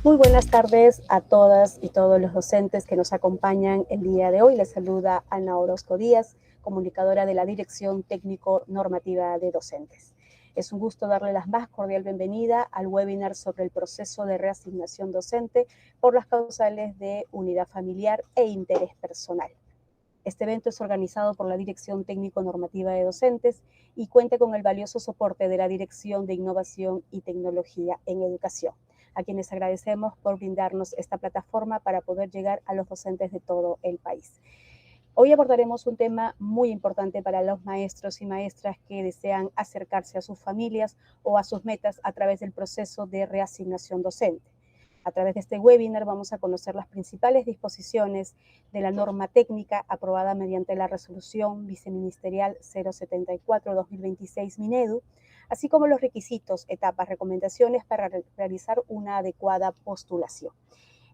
Muy buenas tardes a todas y todos los docentes que nos acompañan el día de hoy. Les saluda Ana Orozco Díaz, comunicadora de la Dirección Técnico-Normativa de Docentes. Es un gusto darle la más cordial bienvenida al webinar sobre el proceso de reasignación docente por las causales de unidad familiar e interés personal. Este evento es organizado por la Dirección Técnico-Normativa de Docentes y cuenta con el valioso soporte de la Dirección de Innovación y Tecnología en Educación, a quienes agradecemos por brindarnos esta plataforma para poder llegar a los docentes de todo el país. Hoy abordaremos un tema muy importante para los maestros y maestras que desean acercarse a sus familias o a sus metas a través del proceso de reasignación docente. A través de este webinar vamos a conocer las principales disposiciones de la norma técnica aprobada mediante la resolución viceministerial 074-2026 Minedu, así como los requisitos, etapas, recomendaciones para realizar una adecuada postulación.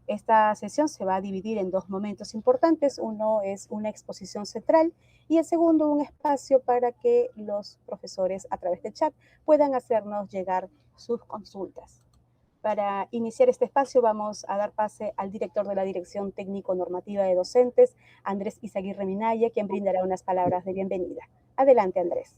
Esta sesión se va a dividir en dos momentos importantes. Uno es una exposición central y el segundo un espacio para que los profesores a través del chat puedan hacernos llegar sus consultas. Para iniciar este espacio vamos a dar pase al director de la Dirección Técnico-Normativa de Docentes, Andrés Izaguirre Minaya, quien brindará unas palabras de bienvenida. Adelante, Andrés.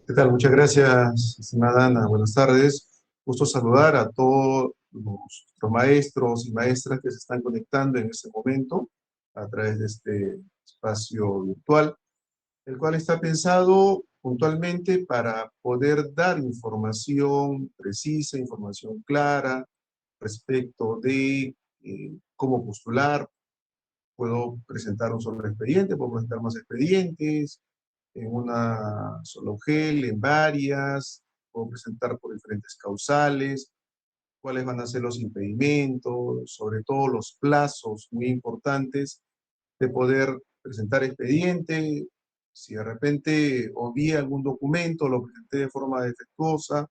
¿Qué tal? Muchas gracias, estimada Ana. Buenas tardes. Gusto saludar a todos los maestros y maestras que se están conectando en este momento a través de este espacio virtual, el cual está pensado puntualmente para poder dar información precisa, información clara respecto de cómo postular. Puedo presentar un solo expediente, puedo presentar más expedientes, en una sola UGEL, en varias, puedo presentar por diferentes causales, cuáles van a ser los impedimentos, sobre todo los plazos muy importantes de poder presentar expediente. Si de repente obvié algún documento, lo presenté de forma defectuosa,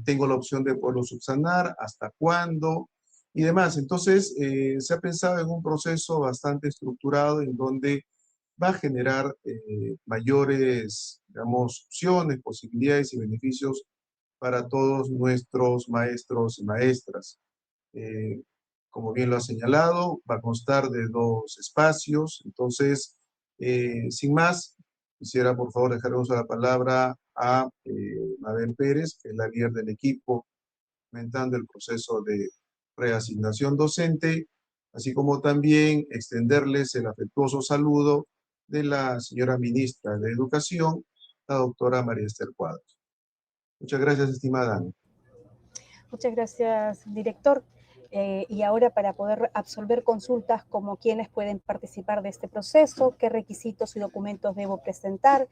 tengo la opción de poderlo subsanar, hasta cuándo y demás. Entonces, se ha pensado en un proceso bastante estructurado en donde va a generar mayores, digamos, opciones, posibilidades y beneficios para todos nuestros maestros y maestras. Como bien lo ha señalado, va a constar de dos espacios. Entonces, sin más, quisiera por favor dejar uso de la palabra a Mabel Pérez, que es la líder del equipo, comentando el proceso de reasignación docente, así como también extenderles el afectuoso saludo de la señora ministra de Educación, la doctora María Esther Cuadros. Muchas gracias, estimada Ana. Muchas gracias, director. Y ahora para poder absolver consultas como quiénes pueden participar de este proceso, qué requisitos y documentos debo presentar,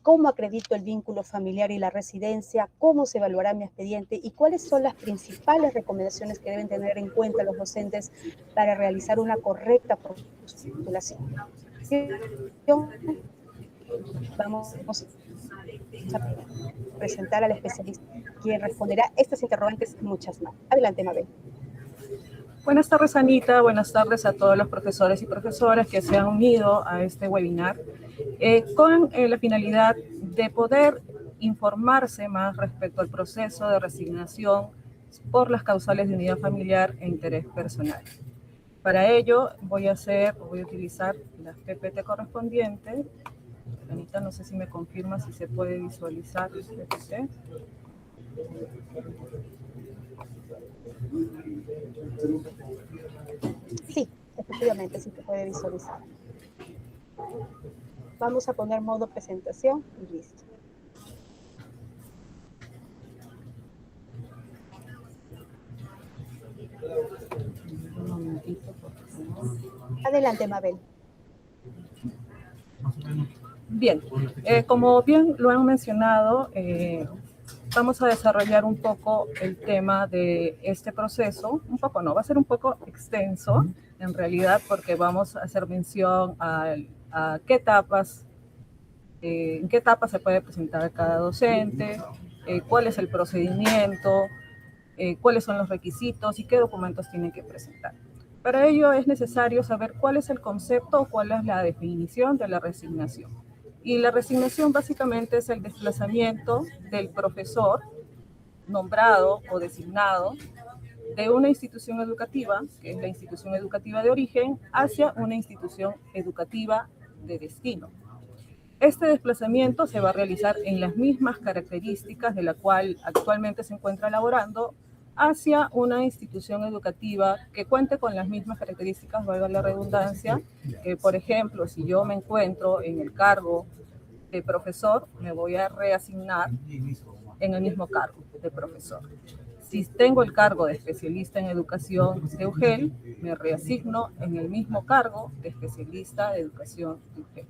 cómo acredito el vínculo familiar y la residencia, cómo se evaluará mi expediente y cuáles son las principales recomendaciones que deben tener en cuenta los docentes para realizar una correcta postulación. Vamos a presentar al especialista, quien responderá estas interrogantes y muchas más. Adelante, Mabel. Buenas tardes, Anita. Buenas tardes a todos los profesores y profesoras que se han unido a este webinar con la finalidad de poder informarse más respecto al proceso de reasignación por las causales de unidad familiar e interés personal. Para ello voy a utilizar las PPT correspondientes. Anita, no sé si me confirma si se puede visualizar el PPT. Sí, efectivamente, sí se puede visualizar. Vamos a poner modo presentación y listo. Un momentito, por favor. Adelante, Mabel. Bien, como bien lo han mencionado, vamos a desarrollar un poco el tema de este proceso. Un poco no, va a ser un poco extenso en realidad, porque vamos a hacer mención a qué etapas, en qué etapas se puede presentar cada docente, cuál es el procedimiento, cuáles son los requisitos y qué documentos tienen que presentar. Para ello es necesario saber cuál es el concepto o cuál es la definición de la reasignación. Y la reasignación básicamente es el desplazamiento del profesor nombrado o designado de una institución educativa, que es la institución educativa de origen, hacia una institución educativa de destino. Este desplazamiento se va a realizar en las mismas características de la cual actualmente se encuentra laborando hacia una institución educativa que cuente con las mismas características, valga la redundancia, que por ejemplo, si yo me encuentro en el cargo de profesor, me voy a reasignar en el mismo cargo de profesor. Si tengo el cargo de especialista en educación de UGEL, me reasigno en el mismo cargo de especialista de educación de UGEL.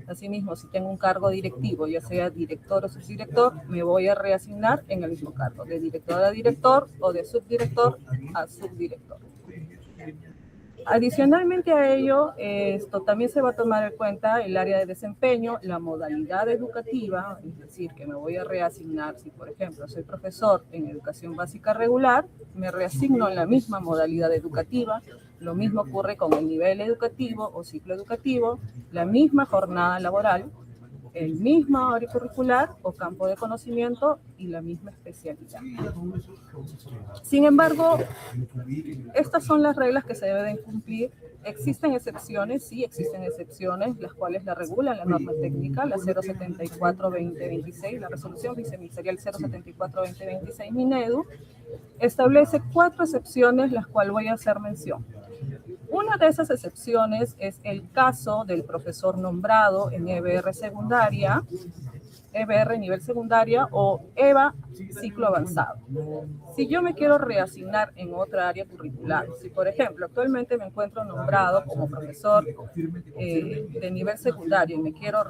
Asimismo, si tengo un cargo directivo, ya sea director o subdirector, me voy a reasignar en el mismo cargo, de director a director o de subdirector a subdirector. Adicionalmente a ello, esto también se va a tomar en cuenta el área de desempeño, la modalidad educativa, es decir, que me voy a reasignar. Si, por ejemplo, soy profesor en educación básica regular, me reasigno en la misma modalidad educativa. Lo mismo ocurre con el nivel educativo o ciclo educativo, la misma jornada laboral, el mismo área curricular o campo de conocimiento y la misma especialidad. Sin embargo, estas son las reglas que se deben cumplir. ¿Existen excepciones? Sí, existen excepciones, las cuales la regulan la norma técnica, la 074-2026, la resolución viceministerial 074-2026 Minedu, establece 4 excepciones, las cuales voy a hacer mención. Una de esas excepciones es el caso del profesor nombrado en EBR secundaria, EBR nivel secundaria o EVA ciclo avanzado. Si yo me quiero reasignar en otra área curricular, si por ejemplo actualmente me encuentro nombrado como profesor de nivel secundario y me quiero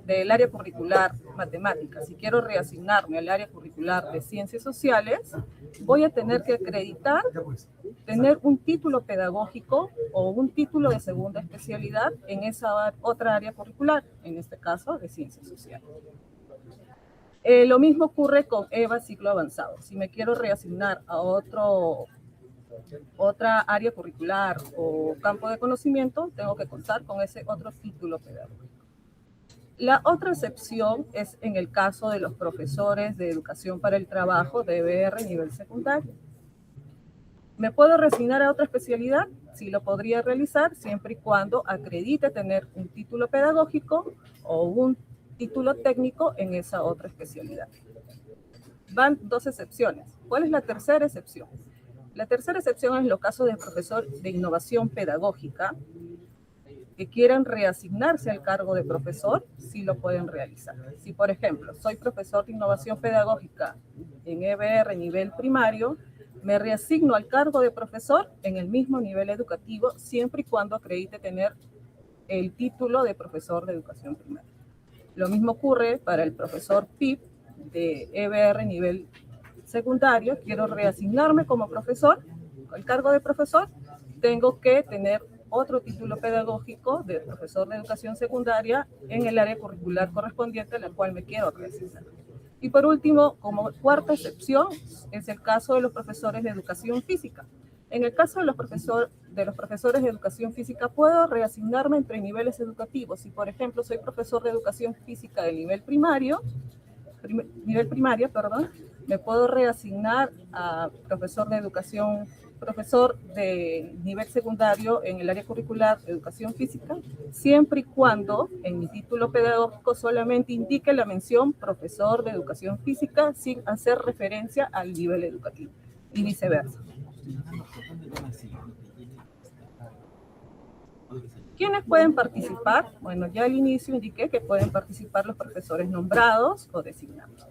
del área curricular matemáticas, si quiero reasignarme al área curricular de ciencias sociales, voy a tener que acreditar tener un título pedagógico o un título de segunda especialidad en esa otra área curricular, en este caso de ciencias sociales. Lo mismo ocurre con EVA ciclo avanzado. Si me quiero reasignar a otra área curricular o campo de conocimiento, tengo que contar con ese otro título pedagógico. La otra excepción es en el caso de los profesores de educación para el trabajo de EBR nivel secundario. ¿Me puedo reasignar a otra especialidad? Sí, lo podría realizar siempre y cuando acredite tener un título pedagógico o un título técnico en esa otra especialidad. Van 2 excepciones. ¿Cuál es la tercera excepción? La tercera excepción es los casos de profesor de innovación pedagógica que quieran reasignarse al cargo de profesor, sí lo pueden realizar. Si, por ejemplo, soy profesor de innovación pedagógica en EBR nivel primario, me reasigno al cargo de profesor en el mismo nivel educativo, siempre y cuando acredite tener el título de profesor de educación primaria. Lo mismo ocurre para el profesor PIP de EBR nivel secundario. Quiero reasignarme como profesor, al cargo de profesor, tengo que tener otro título pedagógico de profesor de educación secundaria en el área curricular correspondiente a la cual me quiero reasignar. Y por último, como cuarta excepción, es el caso de los profesores de educación física. En el caso de los profesores de educación física, puedo reasignarme entre niveles educativos. Si, por ejemplo, soy profesor de educación física de nivel primaria, me puedo reasignar a profesor de nivel secundario en el área curricular de educación física, siempre y cuando en mi título pedagógico solamente indique la mención profesor de educación física sin hacer referencia al nivel educativo y viceversa. ¿Quiénes pueden participar? Bueno, ya al inicio indiqué que pueden participar los profesores nombrados o designados.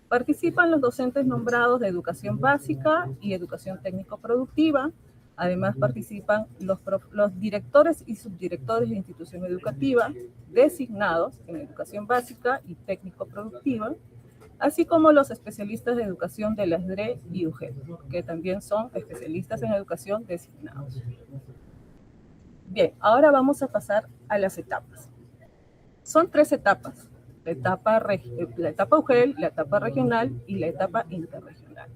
Participan los docentes nombrados de educación básica y educación técnico-productiva. Además participan los directores y subdirectores de institución educativa designados en educación básica y técnico-productiva, así como los especialistas de educación de la SDRE y UGEL, que también son especialistas en educación designados. Bien, ahora vamos a pasar a las etapas. Son 3 etapas. La etapa UGEL, la etapa regional y la etapa interregional.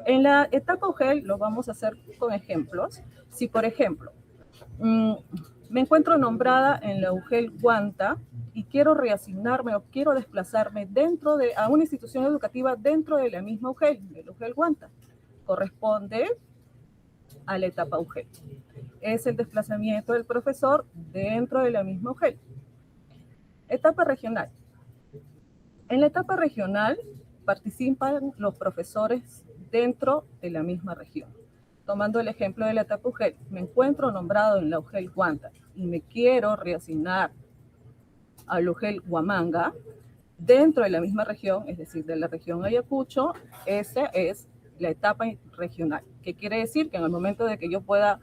En la etapa UGEL lo vamos a hacer con ejemplos. Si, por ejemplo, me encuentro nombrada en la UGEL Huanta y quiero reasignarme o quiero desplazarme a una institución educativa dentro de la misma UGEL, de la UGEL Huanta, corresponde a la etapa UGEL. Es el desplazamiento del profesor dentro de la misma UGEL. Etapa regional. En la etapa regional participan los profesores dentro de la misma región. Tomando el ejemplo de la etapa UGEL, me encuentro nombrado en la UGEL Huanta y me quiero reasignar a la UGEL Huamanga, dentro de la misma región, es decir, de la región Ayacucho, esa es la etapa regional, que quiere decir que en el momento de que yo pueda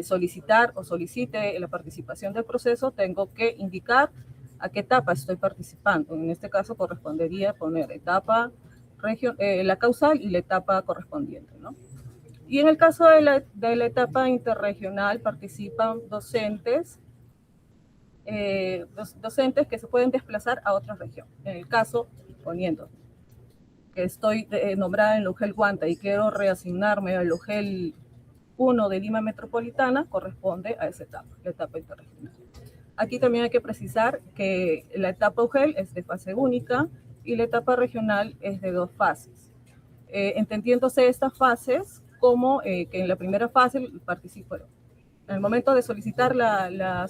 solicitar o solicite la participación del proceso, tengo que indicar a qué etapa estoy participando. En este caso correspondería poner etapa, la causal y la etapa correspondiente, ¿no? Y en el caso de la etapa interregional participan docentes, docentes que se pueden desplazar a otra región. En el caso, poniendo que estoy nombrada en la UGEL Huanta y quiero reasignarme a la UGEL 1 de Lima Metropolitana, corresponde a esa etapa, la etapa interregional. Aquí también hay que precisar que la etapa UGEL es de fase única y la etapa regional es de 2 fases. Entendiéndose estas fases como que en la primera fase participo. En el momento de solicitar la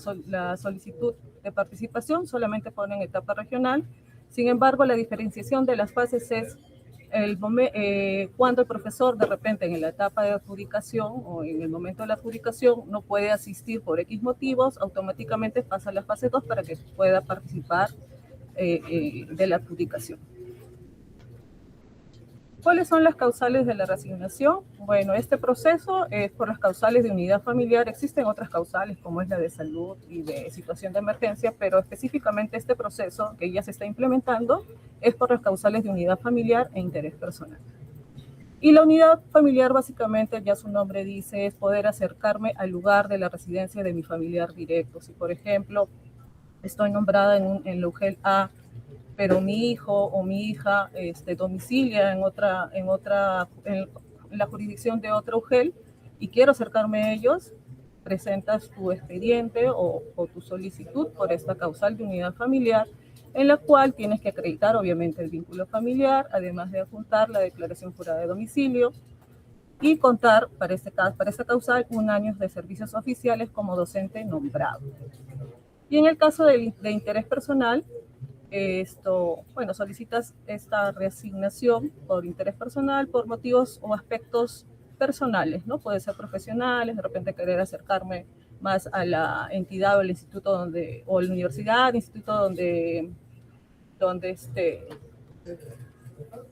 solicitud de participación, solamente ponen etapa regional. Sin embargo, la diferenciación de las fases es cuando el profesor de repente en la etapa de adjudicación o en el momento de la adjudicación no puede asistir por X motivos, automáticamente pasa a la fase 2 para que pueda participar de la adjudicación. ¿Cuáles son las causales de la reasignación? Bueno, este proceso es por las causales de unidad familiar. Existen otras causales como es la de salud y de situación de emergencia, pero específicamente este proceso que ya se está implementando es por las causales de unidad familiar e interés personal. Y la unidad familiar básicamente, ya su nombre dice, es poder acercarme al lugar de la residencia de mi familiar directo. Si por ejemplo estoy nombrada en la UGEL A, pero mi hijo o mi hija domicilia en la jurisdicción de otra UGEL y quiero acercarme a ellos, presentas tu expediente o tu solicitud por esta causal de unidad familiar, en la cual tienes que acreditar obviamente el vínculo familiar, además de adjuntar la declaración jurada de domicilio y contar para esta causal 1 año de servicios oficiales como docente nombrado. Y en el caso de interés personal, solicitas esta reasignación por interés personal, por motivos o aspectos personales, ¿no? Puede ser profesionales, de repente querer acercarme más a la entidad o el instituto o la universidad, instituto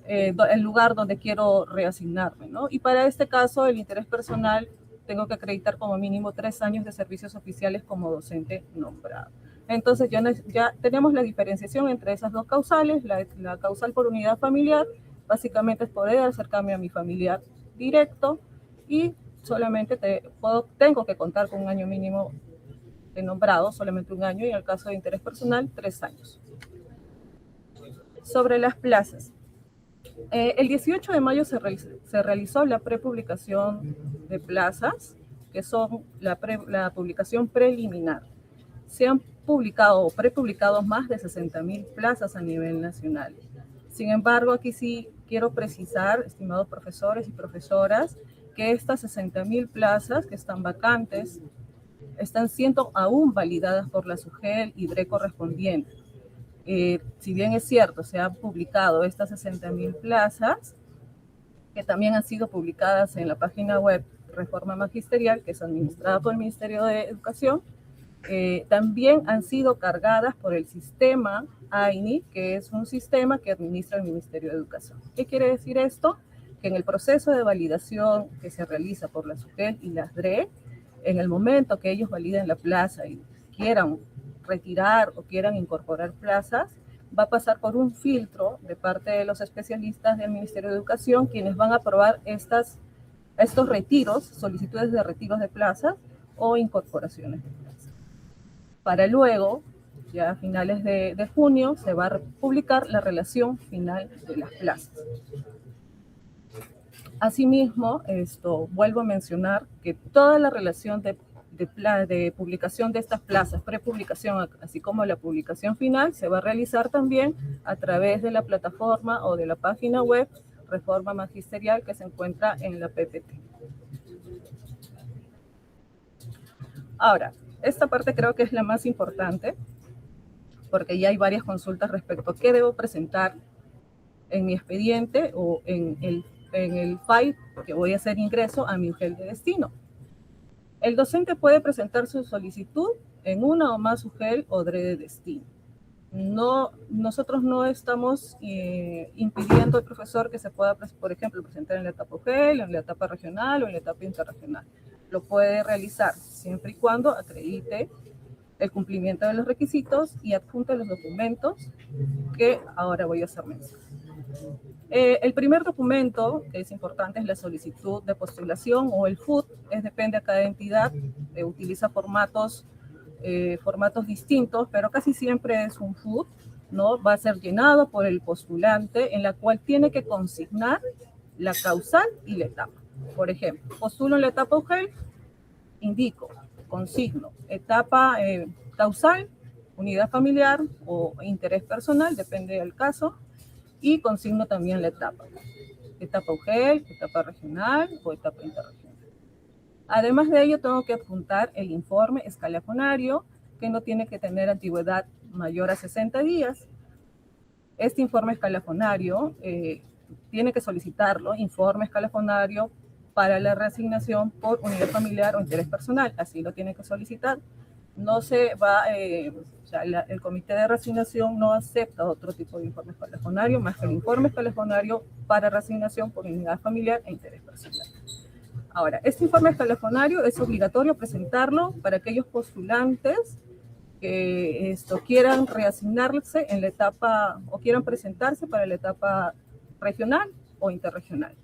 el lugar donde quiero reasignarme, ¿no? Y para este caso, el interés personal, tengo que acreditar como mínimo 3 años de servicios oficiales como docente nombrado. Entonces ya tenemos la diferenciación entre esas 2 causales. La causal por unidad familiar básicamente es poder acercarme a mi familiar directo y solamente tengo que contar con 1 año mínimo de nombrado, solamente 1 año, y en el caso de interés personal, 3 años. Sobre las plazas. El 18 de mayo se realizó la prepublicación de plazas, que son la publicación preliminar. Se han publicado o prepublicado más de 60.000 plazas a nivel nacional. Sin embargo, aquí sí quiero precisar, estimados profesores y profesoras, que estas 60.000 plazas que están vacantes están siendo aún validadas por la SUGEL y DRE correspondiente. Si bien es cierto, se han publicado estas 60.000 plazas, que también han sido publicadas en la página web Reforma Magisterial, que es administrada por el Ministerio de Educación, también han sido cargadas por el sistema AINI, que es un sistema que administra el Ministerio de Educación. ¿Qué quiere decir esto? Que en el proceso de validación que se realiza por la SUGEL y las DRE, en el momento que ellos validen la plaza y quieran retirar o quieran incorporar plazas, va a pasar por un filtro de parte de los especialistas del Ministerio de Educación, quienes van a aprobar estos retiros, solicitudes de retiros de plazas o incorporaciones de plazas. Para luego, ya a finales de junio, se va a publicar la relación final de las plazas. Asimismo, vuelvo a mencionar que toda la relación de publicación de estas plazas, prepublicación, así como la publicación final, se va a realizar también a través de la plataforma o de la página web Reforma Magisterial que se encuentra en la PPT. Ahora, esta parte creo que es la más importante, porque ya hay varias consultas respecto a qué debo presentar en mi expediente o en el file que voy a hacer ingreso a mi UGEL de destino. El docente puede presentar su solicitud en una o más UGEL o DRE de destino. No, nosotros no estamos impidiendo al profesor que se pueda, por ejemplo, presentar en la etapa UGEL, en la etapa regional o en la etapa interregional. Lo puede realizar siempre y cuando acredite el cumplimiento de los requisitos y adjunte los documentos que ahora voy a hacer mención. El primer documento que es importante es la solicitud de postulación o el FUT, depende de cada entidad, utiliza formatos distintos, pero casi siempre es un FUT, ¿no? Va a ser llenado por el postulante, en la cual tiene que consignar la causal y la etapa. Por ejemplo, postulo en la etapa UGEL, indico, consigno, etapa causal, unidad familiar o interés personal, depende del caso, y consigno también la etapa UGEL, etapa regional o etapa interregional. Además de ello, tengo que adjuntar el informe escalafonario, que no tiene que tener antigüedad mayor a 60 días. Este informe escalafonario tiene que solicitarlo, informe escalafonario para la reasignación por unidad familiar o interés personal, así lo tiene que solicitar. No se va, o sea, el comité de reasignación no acepta otro tipo de informe escalafonario más que el informe escalafonario para reasignación por unidad familiar e interés personal. Ahora, este informe escalafonario es obligatorio presentarlo para aquellos postulantes que quieran reasignarse en la etapa o quieran presentarse para la etapa regional o interregional.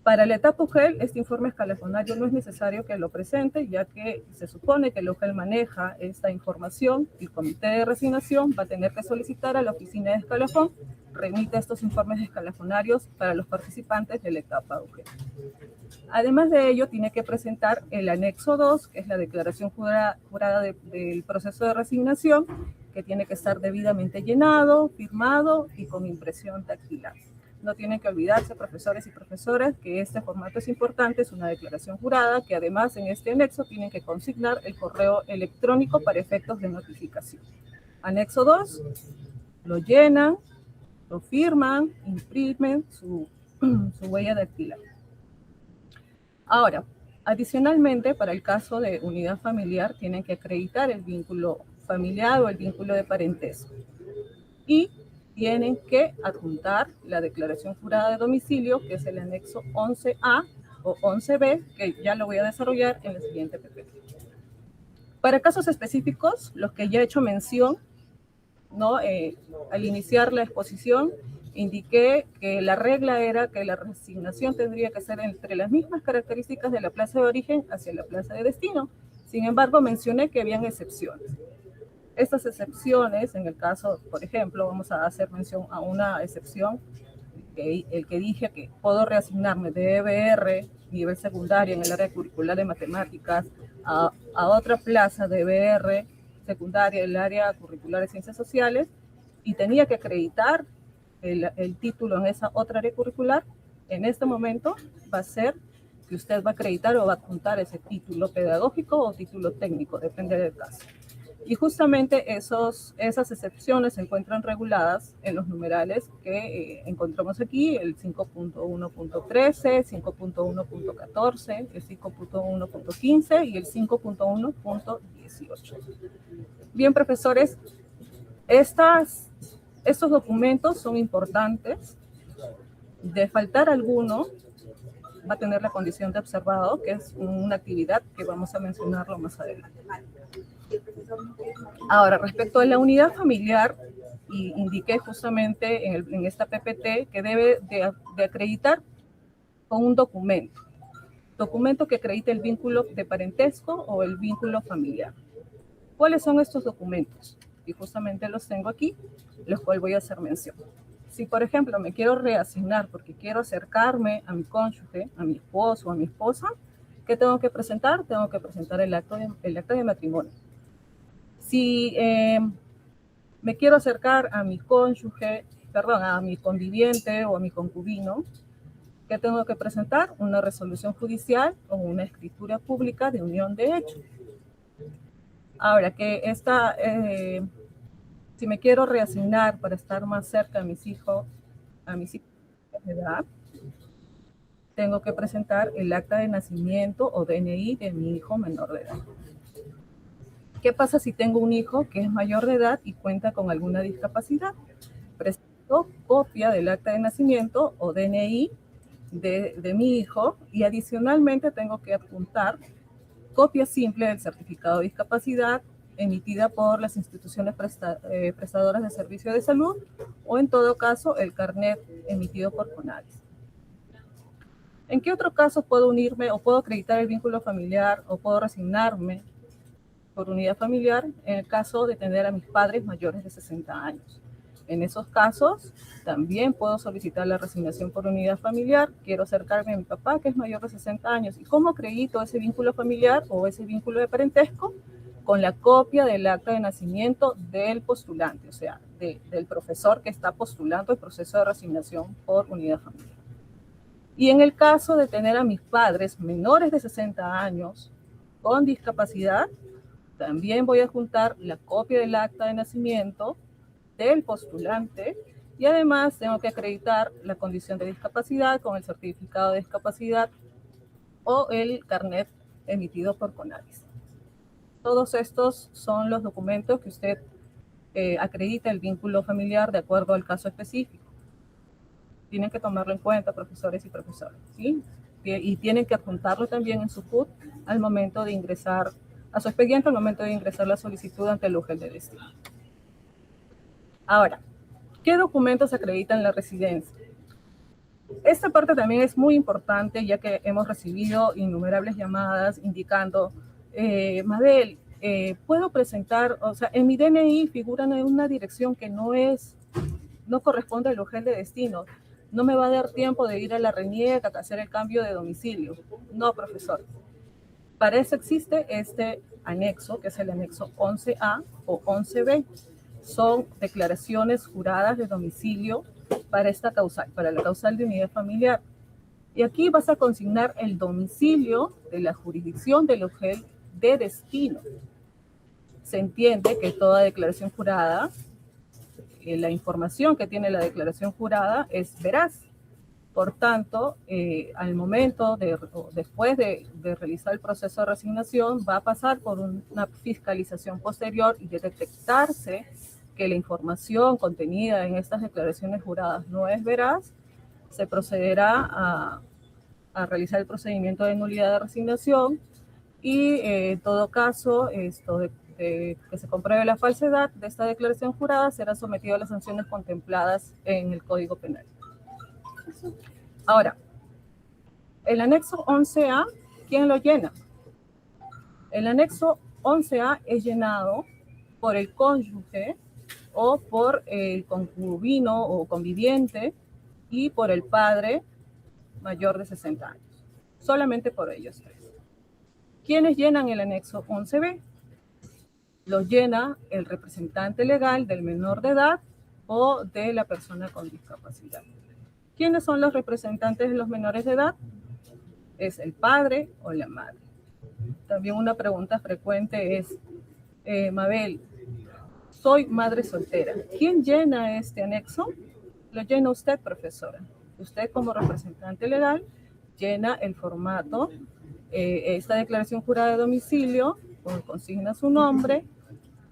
Para la etapa UGEL, este informe escalafonario no es necesario que lo presente, ya que se supone que el UGEL maneja esta información y el comité de reasignación va a tener que solicitar a la oficina de escalafón remite estos informes escalafonarios para los participantes de la etapa UGEL. Además de ello, tiene que presentar el anexo 2, que es la declaración jurada del proceso de reasignación, que tiene que estar debidamente llenado, firmado y con impresión dactilar. No tienen que olvidarse, profesores y profesoras, que este formato es importante, es una declaración jurada, que además en este anexo tienen que consignar el correo electrónico para efectos de notificación. Anexo 2, lo llenan, lo firman, imprimen su huella dactilar. Ahora, adicionalmente, para el caso de unidad familiar, tienen que acreditar el vínculo familiar o el vínculo de parentesco. Y tienen que adjuntar la declaración jurada de domicilio, que es el anexo 11A o 11B, que ya lo voy a desarrollar en la siguiente PPT. Para casos específicos, los que ya he hecho mención, ¿no? Al iniciar la exposición, indiqué que la regla era que la reasignación tendría que ser entre las mismas características de la plaza de origen hacia la plaza de destino. Sin embargo, mencioné que habían excepciones. Estas excepciones, en el caso, por ejemplo, vamos a hacer mención a una excepción, el que dije que puedo reasignarme de EBR, nivel secundario en el área curricular de matemáticas, a otra plaza de EBR secundaria en el área curricular de ciencias sociales, y tenía que acreditar el título en esa otra área curricular. En este momento va a ser que usted va a acreditar o va a adjuntar ese título pedagógico o título técnico, depende del caso. Y justamente esas excepciones se encuentran reguladas en los numerales que encontramos aquí, el 5.1.13, 5.1.14, el 5.1.15 y el 5.1.18. Bien, profesores, estos documentos son importantes. De faltar alguno, va a tener la condición de observado, que es una actividad que vamos a mencionarlo más adelante. Ahora, respecto a la unidad familiar, indiqué justamente en esta PPT que debe de acreditar con un documento que acredite el vínculo de parentesco o el vínculo familiar. ¿Cuáles son estos documentos? Y justamente los tengo aquí, los cuales voy a hacer mención. Si, por ejemplo, me quiero reasignar porque quiero acercarme a mi cónyuge, a mi esposo o a mi esposa, ¿qué tengo que presentar? Tengo que presentar el acta de matrimonio. Si me quiero acercar a mi cónyuge, a mi conviviente o a mi concubino, ¿qué tengo que presentar? Una resolución judicial o una escritura pública de unión de hecho. Ahora, si me quiero reasignar para estar más cerca a mis hijos de edad, tengo que presentar el acta de nacimiento o DNI de mi hijo menor de edad. ¿Qué pasa si tengo un hijo que es mayor de edad y cuenta con alguna discapacidad? Presento copia del acta de nacimiento o DNI de mi hijo y adicionalmente tengo que adjuntar copia simple del certificado de discapacidad emitida por las instituciones prestadoras de servicio de salud o en todo caso el carnet emitido por CONADIS. ¿En qué otro caso puedo unirme o puedo acreditar el vínculo familiar o puedo resignarme por unidad familiar en el caso de tener a mis padres mayores de 60 años? En esos casos también puedo solicitar la resignación por unidad familiar. Quiero acercarme a mi papá que es mayor de 60 años. ¿Y cómo acredito ese vínculo familiar o ese vínculo de parentesco? Con la copia del acta de nacimiento del postulante, o sea, del profesor que está postulando el proceso de resignación por unidad familiar. Y en el caso de tener a mis padres menores de 60 años con discapacidad, también voy a juntar la copia del acta de nacimiento del postulante y además tengo que acreditar la condición de discapacidad con el certificado de discapacidad o el carnet emitido por CONADIS. Todos estos son los documentos que usted acredita el vínculo familiar de acuerdo al caso específico. Tienen que tomarlo en cuenta, profesores y profesoras, ¿sí? Y tienen que adjuntarlo también en su CUT al momento de ingresar, a su expediente al momento de ingresar la solicitud ante el UGEL de destino. Ahora, ¿qué documentos acreditan la residencia? Esta parte también es muy importante, ya que hemos recibido innumerables llamadas indicando, Mabel, puedo presentar, o sea, en mi DNI figuran en una dirección que no corresponde al UGEL de destino. No me va a dar tiempo de ir a la RENIEC a hacer el cambio de domicilio. No, profesor. Para eso existe este anexo, que es el anexo 11A o 11B. Son declaraciones juradas de domicilio para esta causal, para la causal de unidad familiar. Y aquí vas a consignar el domicilio de la jurisdicción del UGEL de destino. Se entiende que toda declaración jurada, la información que tiene la declaración jurada es veraz. Por tanto, al momento después de realizar el proceso de resignación, va a pasar por una fiscalización posterior y de detectarse que la información contenida en estas declaraciones juradas no es veraz, se procederá a realizar el procedimiento de nulidad de resignación y en todo caso, que se compruebe la falsedad de esta declaración jurada, será sometido a las sanciones contempladas en el Código Penal. Ahora, el anexo 11A, ¿quién lo llena? El anexo 11A es llenado por el cónyuge o por el concubino o conviviente y por el padre mayor de 60 años. Solamente por ellos tres. ¿Quiénes llenan el anexo 11B? Lo llena el representante legal del menor de edad o de la persona con discapacidad. ¿Quiénes son los representantes de los menores de edad? Es el padre o la madre. También una pregunta frecuente es, Mabel, soy madre soltera. ¿Quién llena este anexo? Lo llena usted, profesora. Usted como representante legal llena el formato, esta declaración jurada de domicilio, consigna su nombre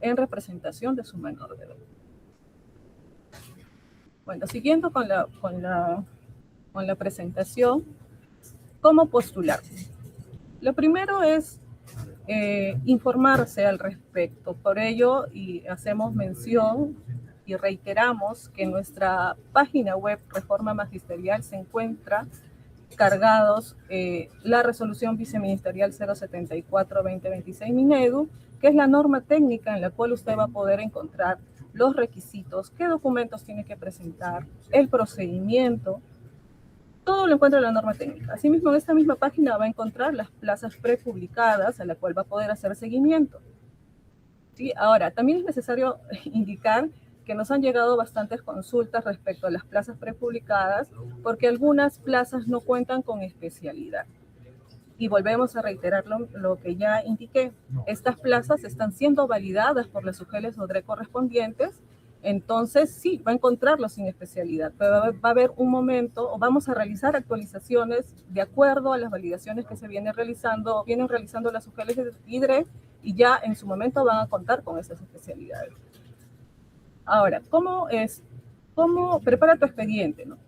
en representación de su menor de edad. Bueno, siguiendo con la presentación, ¿cómo postular? Lo primero es informarse al respecto. Por ello, y hacemos mención y reiteramos que en nuestra página web Reforma Magisterial se encuentra cargados la resolución viceministerial 074-2026 Minedu, que es la norma técnica en la cual usted va a poder encontrar los requisitos, qué documentos tiene que presentar, el procedimiento, todo lo encuentra en la norma técnica. Asimismo, en esta misma página va a encontrar las plazas prepublicadas a la cual va a poder hacer seguimiento. ¿Sí? Ahora, también es necesario indicar que nos han llegado bastantes consultas respecto a las plazas prepublicadas porque algunas plazas no cuentan con especialidad. Y volvemos a reiterar lo que ya indiqué. Estas plazas están siendo validadas por las UGELs o DRE correspondientes, entonces sí, va a encontrarlo sin especialidad, pero va a haber un momento, o vamos a realizar actualizaciones de acuerdo a las validaciones que se vienen realizando las UGELs y DRE, y ya en su momento van a contar con esas especialidades. Ahora, ¿cómo prepara tu expediente, ¿no?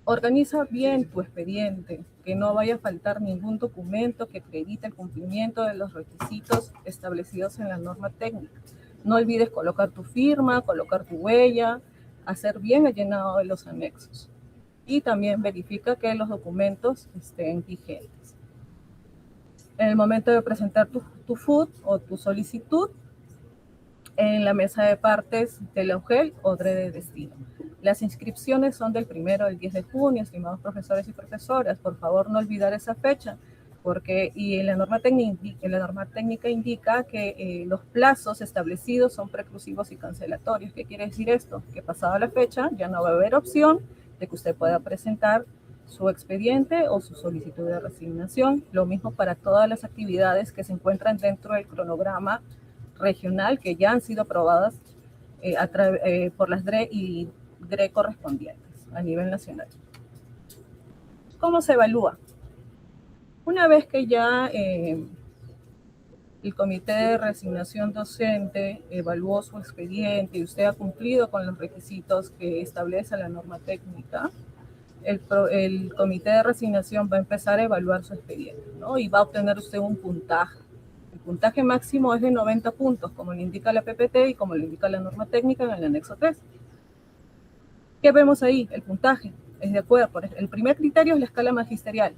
Organiza bien tu expediente, que no vaya a faltar ningún documento que acredite el cumplimiento de los requisitos establecidos en la norma técnica. No olvides colocar tu firma, colocar tu huella, hacer bien el llenado de los anexos. Y también verifica que los documentos estén vigentes. En el momento de presentar tu FUD o tu solicitud, en la mesa de partes de la UGEL o DRE de destino. Las inscripciones son del 1 al 10 de junio, estimados profesores y profesoras. Por favor, no olvidar esa fecha, porque en la norma técnica indica que los plazos establecidos son preclusivos y cancelatorios. ¿Qué quiere decir esto? Que pasada la fecha ya no va a haber opción de que usted pueda presentar su expediente o su solicitud de resignación. Lo mismo para todas las actividades que se encuentran dentro del cronograma regional que ya han sido aprobadas por las DRE y DRE correspondientes a nivel nacional. ¿Cómo se evalúa? Una vez que ya el Comité de Resignación Docente evaluó su expediente y usted ha cumplido con los requisitos que establece la norma técnica, el Comité de Resignación va a empezar a evaluar su expediente, ¿no? Y va a obtener usted un puntaje. El puntaje máximo es de 90 puntos, como le indica la PPT y como le indica la norma técnica en el anexo 3. ¿Qué vemos ahí? El puntaje es de acuerdo. El primer criterio es la escala magisterial.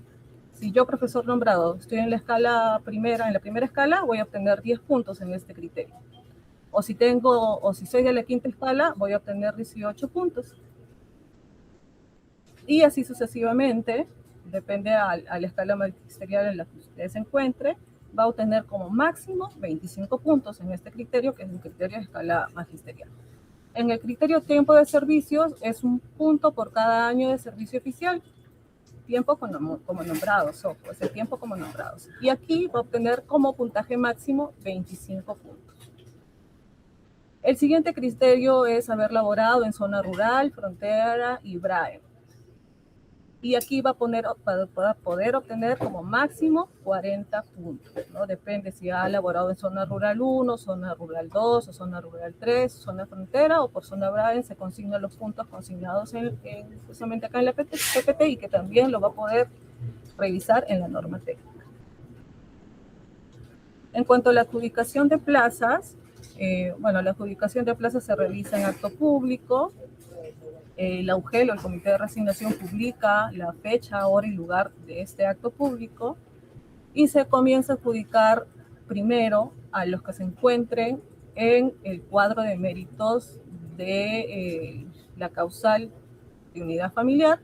Si yo, profesor nombrado, estoy en la primera escala, voy a obtener 10 puntos en este criterio. O si soy de la quinta escala, voy a obtener 18 puntos. Y así sucesivamente, depende a la escala magisterial en la que usted se encuentre, va a obtener como máximo 25 puntos en este criterio, que es un criterio de escala magisterial. En el criterio tiempo de servicios es un punto por cada año de servicio oficial. Tiempo como nombrados, ojo, es el tiempo como nombrados. Y aquí va a obtener como puntaje máximo 25 puntos. El siguiente criterio es haber laborado en zona rural, frontera y BRAE. Y aquí va a poder obtener como máximo 40 puntos, ¿no? Depende si ha elaborado en zona rural 1, zona rural 2, o zona rural 3, zona frontera, o por zona BRAE se consignan los puntos consignados justamente acá en la PPT y que también lo va a poder revisar en la norma técnica. En cuanto a la adjudicación de plazas, la adjudicación de plazas se realiza en acto público. La UGEL o el Comité de Resignación publica la fecha, hora y lugar de este acto público y se comienza a adjudicar primero a los que se encuentren en el cuadro de méritos de la causal de unidad familiar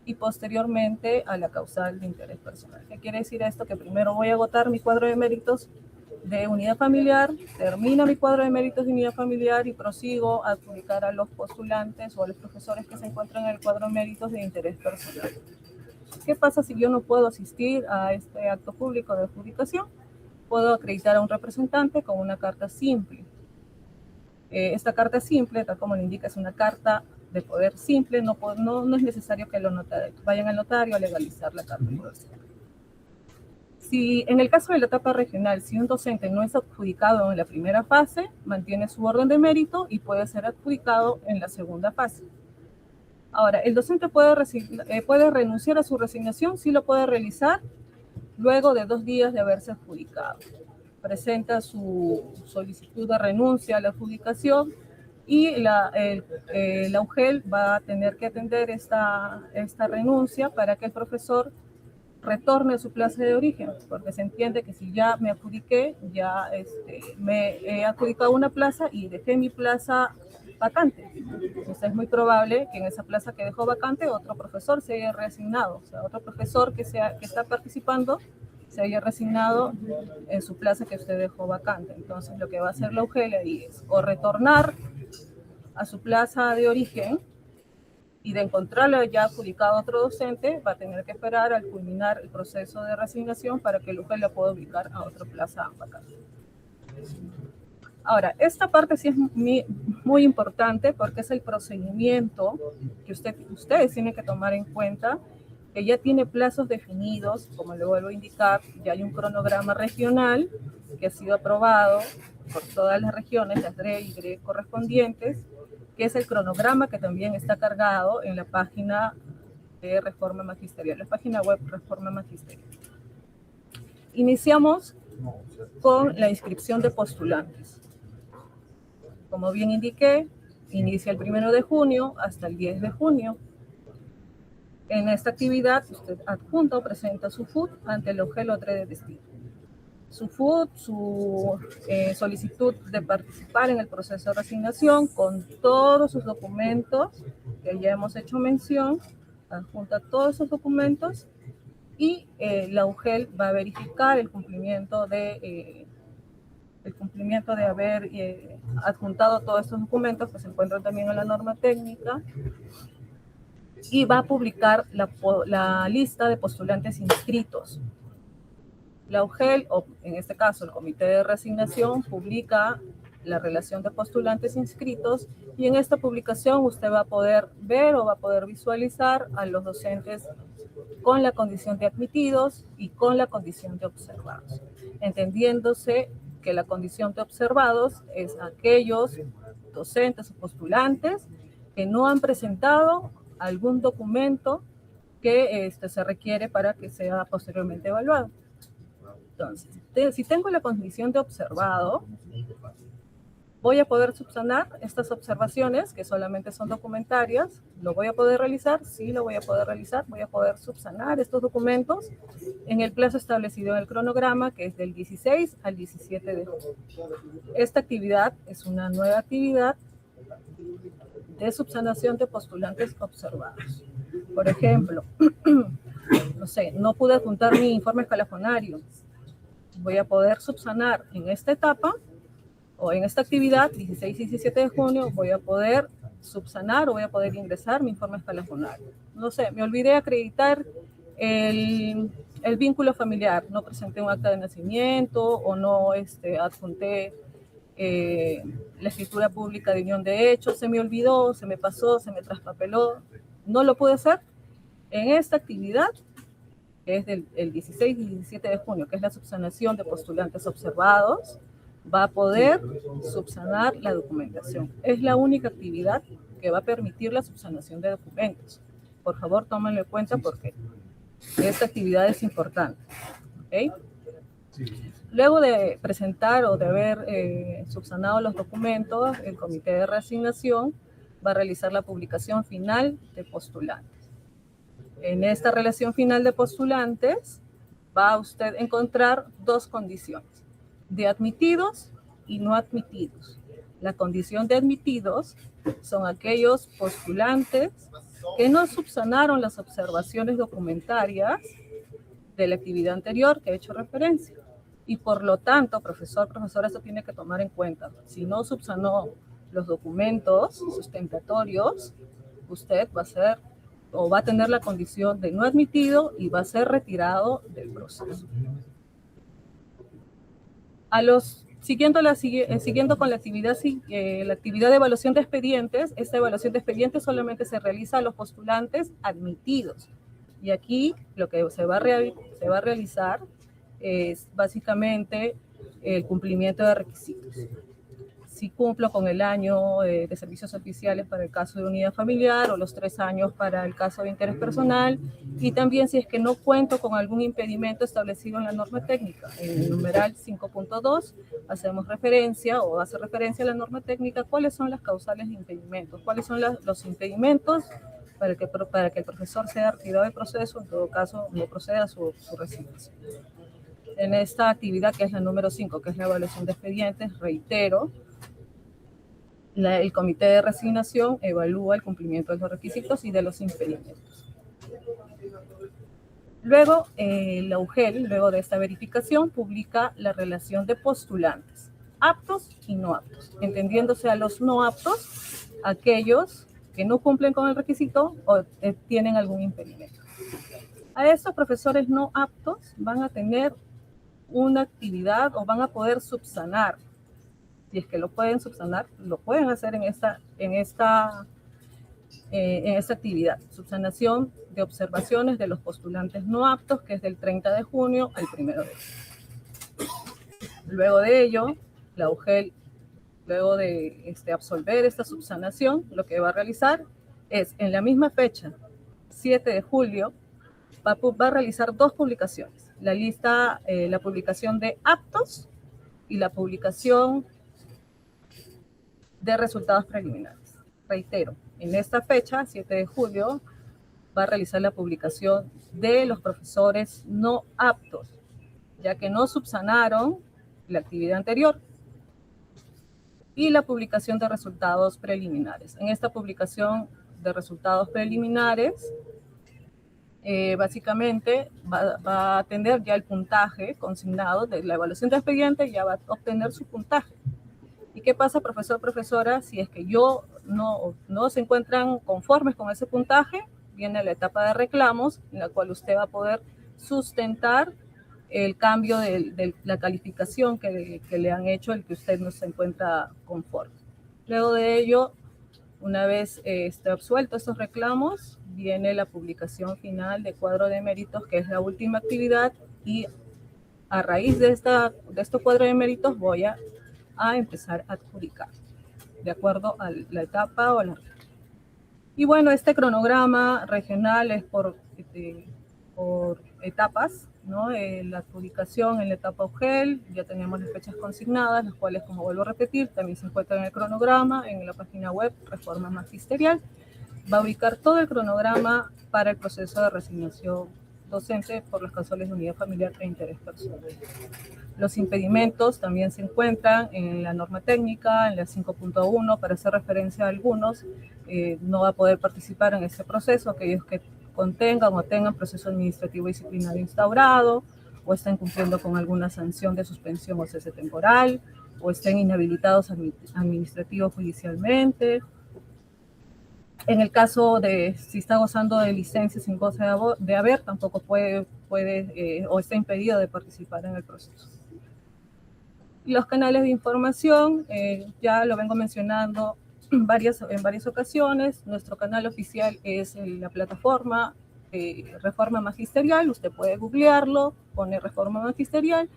y posteriormente a la causal de interés personal. ¿Qué quiere decir esto? Que primero voy a agotar mi cuadro de méritos de unidad familiar, termino mi cuadro de méritos de unidad familiar y prosigo a adjudicar a los postulantes o a los profesores que se encuentran en el cuadro de méritos de interés personal. ¿Qué pasa si yo no puedo asistir a este acto público de adjudicación? Puedo acreditar a un representante con una carta simple. Esta carta simple, tal como le indica, es una carta de poder simple, no es necesario que vayan al notario a legalizar la carta de poder simple. Si en el caso de la etapa regional, si un docente no es adjudicado en la primera fase, mantiene su orden de mérito y puede ser adjudicado en la segunda fase. Ahora, el docente puede renunciar a su resignación, sí lo puede realizar luego de 2 días de haberse adjudicado. Presenta su solicitud de renuncia a la adjudicación y la UGEL va a tener que atender esta renuncia para que el profesor retorne a su plaza de origen, porque se entiende que si ya me adjudiqué, ya me he adjudicado una plaza y dejé mi plaza vacante. Entonces es muy probable que en esa plaza que dejó vacante otro profesor se haya reasignado, o sea, otro profesor que está participando se haya resignado en su plaza que usted dejó vacante. Entonces lo que va a hacer la UGEL ahí es o retornar a su plaza de origen y de encontrarlo ya adjudicado a otro docente, va a tener que esperar al culminar el proceso de reasignación para que el UGEL la pueda ubicar a otra plaza vacante. Ahora, esta parte sí es muy importante porque es el procedimiento que ustedes tienen que tomar en cuenta, que ya tiene plazos definidos, como le vuelvo a indicar, ya hay un cronograma regional que ha sido aprobado por todas las regiones, las DRE y GRE correspondientes, que es el cronograma que también está cargado en la página de Reforma Magisterial, la página web Reforma Magisterial. Iniciamos con la inscripción de postulantes. Como bien indiqué, inicia el 1 de junio hasta el 10 de junio. En esta actividad, usted adjunta o presenta su FUT ante el UGEL o de destino. Su FUT, su solicitud de participar en el proceso de reasignación con todos sus documentos que ya hemos hecho mención, adjunta todos esos documentos y la UGEL va a verificar el cumplimiento de haber adjuntado todos estos documentos que se encuentran también en la norma técnica y va a publicar la lista de postulantes inscritos. La UGEL, o en este caso el Comité de Reasignación, publica la relación de postulantes inscritos y en esta publicación usted va a poder ver o va a poder visualizar a los docentes con la condición de admitidos y con la condición de observados, entendiéndose que la condición de observados es aquellos docentes o postulantes que no han presentado algún documento que se requiere para que sea posteriormente evaluado. Entonces, si tengo la condición de observado, voy a poder subsanar estas observaciones, que solamente son documentarias. ¿Lo voy a poder realizar? Sí, lo voy a poder realizar. Voy a poder subsanar estos documentos en el plazo establecido en el cronograma, que es del 16 al 17 de junio. Esta actividad es una nueva actividad de subsanación de postulantes observados. Por ejemplo, no sé, no pude adjuntar mi informe escalafonario. Voy a poder subsanar en esta etapa o en esta actividad, 16 y 17 de junio, voy a poder subsanar o voy a poder ingresar mi informe escalafonario. No sé, me olvidé acreditar el vínculo familiar, no presenté un acta de nacimiento o no adjunté la escritura pública de unión de hechos, se me olvidó, se me pasó, se me traspapeló, no lo pude hacer. En esta actividad, que es del 16 y 17 de junio, que es la subsanación de postulantes observados, va a poder subsanar la documentación. Es la única actividad que va a permitir la subsanación de documentos. Por favor, tómenlo en cuenta porque esta actividad es importante. ¿Okay? Luego de presentar o de haber subsanado los documentos, el Comité de Reasignación va a realizar la publicación final de postulantes. En esta relación final de postulantes va a usted encontrar dos condiciones, de admitidos y no admitidos. La condición de admitidos son aquellos postulantes que no subsanaron las observaciones documentarias de la actividad anterior que he hecho referencia. Y por lo tanto, profesora, esto tiene que tomar en cuenta. Si no subsanó los documentos sustentatorios, usted va a ser o va a tener la condición de no admitido y va a ser retirado del proceso. Siguiendo con la actividad de evaluación de expedientes, esta evaluación de expedientes solamente se realiza a los postulantes admitidos. Y aquí lo que se va a realizar es básicamente el cumplimiento de requisitos. Si cumplo con el año de servicios oficiales para el caso de unidad familiar o los 3 años para el caso de interés personal, y también si es que no cuento con algún impedimento establecido en la norma técnica. En el numeral 5.2 hacemos referencia o hace referencia a la norma técnica cuáles son las causales de impedimentos, cuáles son los impedimentos para que el profesor sea retirado del proceso, en todo caso no proceda a su resignación. En esta actividad, que es la número 5, que es la evaluación de expedientes, reitero, el Comité de Reasignación evalúa el cumplimiento de los requisitos y de los impedimentos. Luego, la UGEL, luego de esta verificación, publica la relación de postulantes, aptos y no aptos, entendiéndose a los no aptos, aquellos que no cumplen con el requisito o tienen algún impedimento. A estos profesores no aptos van a tener una actividad o van a poder subsanar. Si es que lo pueden subsanar, lo pueden hacer en esta actividad. Subsanación de observaciones de los postulantes no aptos, que es del 30 de junio al 1 de julio. Luego de ello, la UGEL, luego de absolver esta subsanación, lo que va a realizar es, en la misma fecha, 7 de julio, va a realizar 2 publicaciones. La publicación de aptos y la publicación de resultados preliminares. Reitero, en esta fecha, 7 de julio, va a realizar la publicación de los profesores no aptos, ya que no subsanaron la actividad anterior, y la publicación de resultados preliminares. En esta publicación de resultados preliminares, básicamente va a tener ya el puntaje consignado de la evaluación de expediente, ya va a obtener su puntaje. ¿Y qué pasa, profesor, profesora? Si es que no se encuentran conformes con ese puntaje, viene la etapa de reclamos, en la cual usted va a poder sustentar el cambio de la calificación que le han hecho, el que usted no se encuentra conforme. Luego de ello, una vez esté absuelto estos reclamos, viene la publicación final de cuadro de méritos, que es la última actividad, y a raíz de este cuadro de méritos voy a empezar a adjudicar, de acuerdo a la etapa o la... Y bueno, este cronograma regional es por etapas, ¿no? La adjudicación en la etapa UGEL, ya tenemos las fechas consignadas, las cuales, como vuelvo a repetir, también se encuentran en el cronograma, en la página web Reforma Magisterial. Va a ubicar todo el cronograma para el proceso de resignación docente por las causales de unidad familiar e interés personal. Los impedimentos también se encuentran en la norma técnica, en la 5.1, para hacer referencia a algunos. No va a poder participar en este proceso aquellos que contengan o tengan proceso administrativo disciplinario instaurado, o estén cumpliendo con alguna sanción de suspensión o cese temporal, o estén inhabilitados administrativo judicialmente. En el caso de si está gozando de licencia sin goce de haber, tampoco puede o está impedido de participar en el proceso. Los canales de información, ya lo vengo mencionando en varias ocasiones. Nuestro canal oficial es la plataforma Reforma Magisterial. Usted puede googlearlo, pone Reforma Magisterial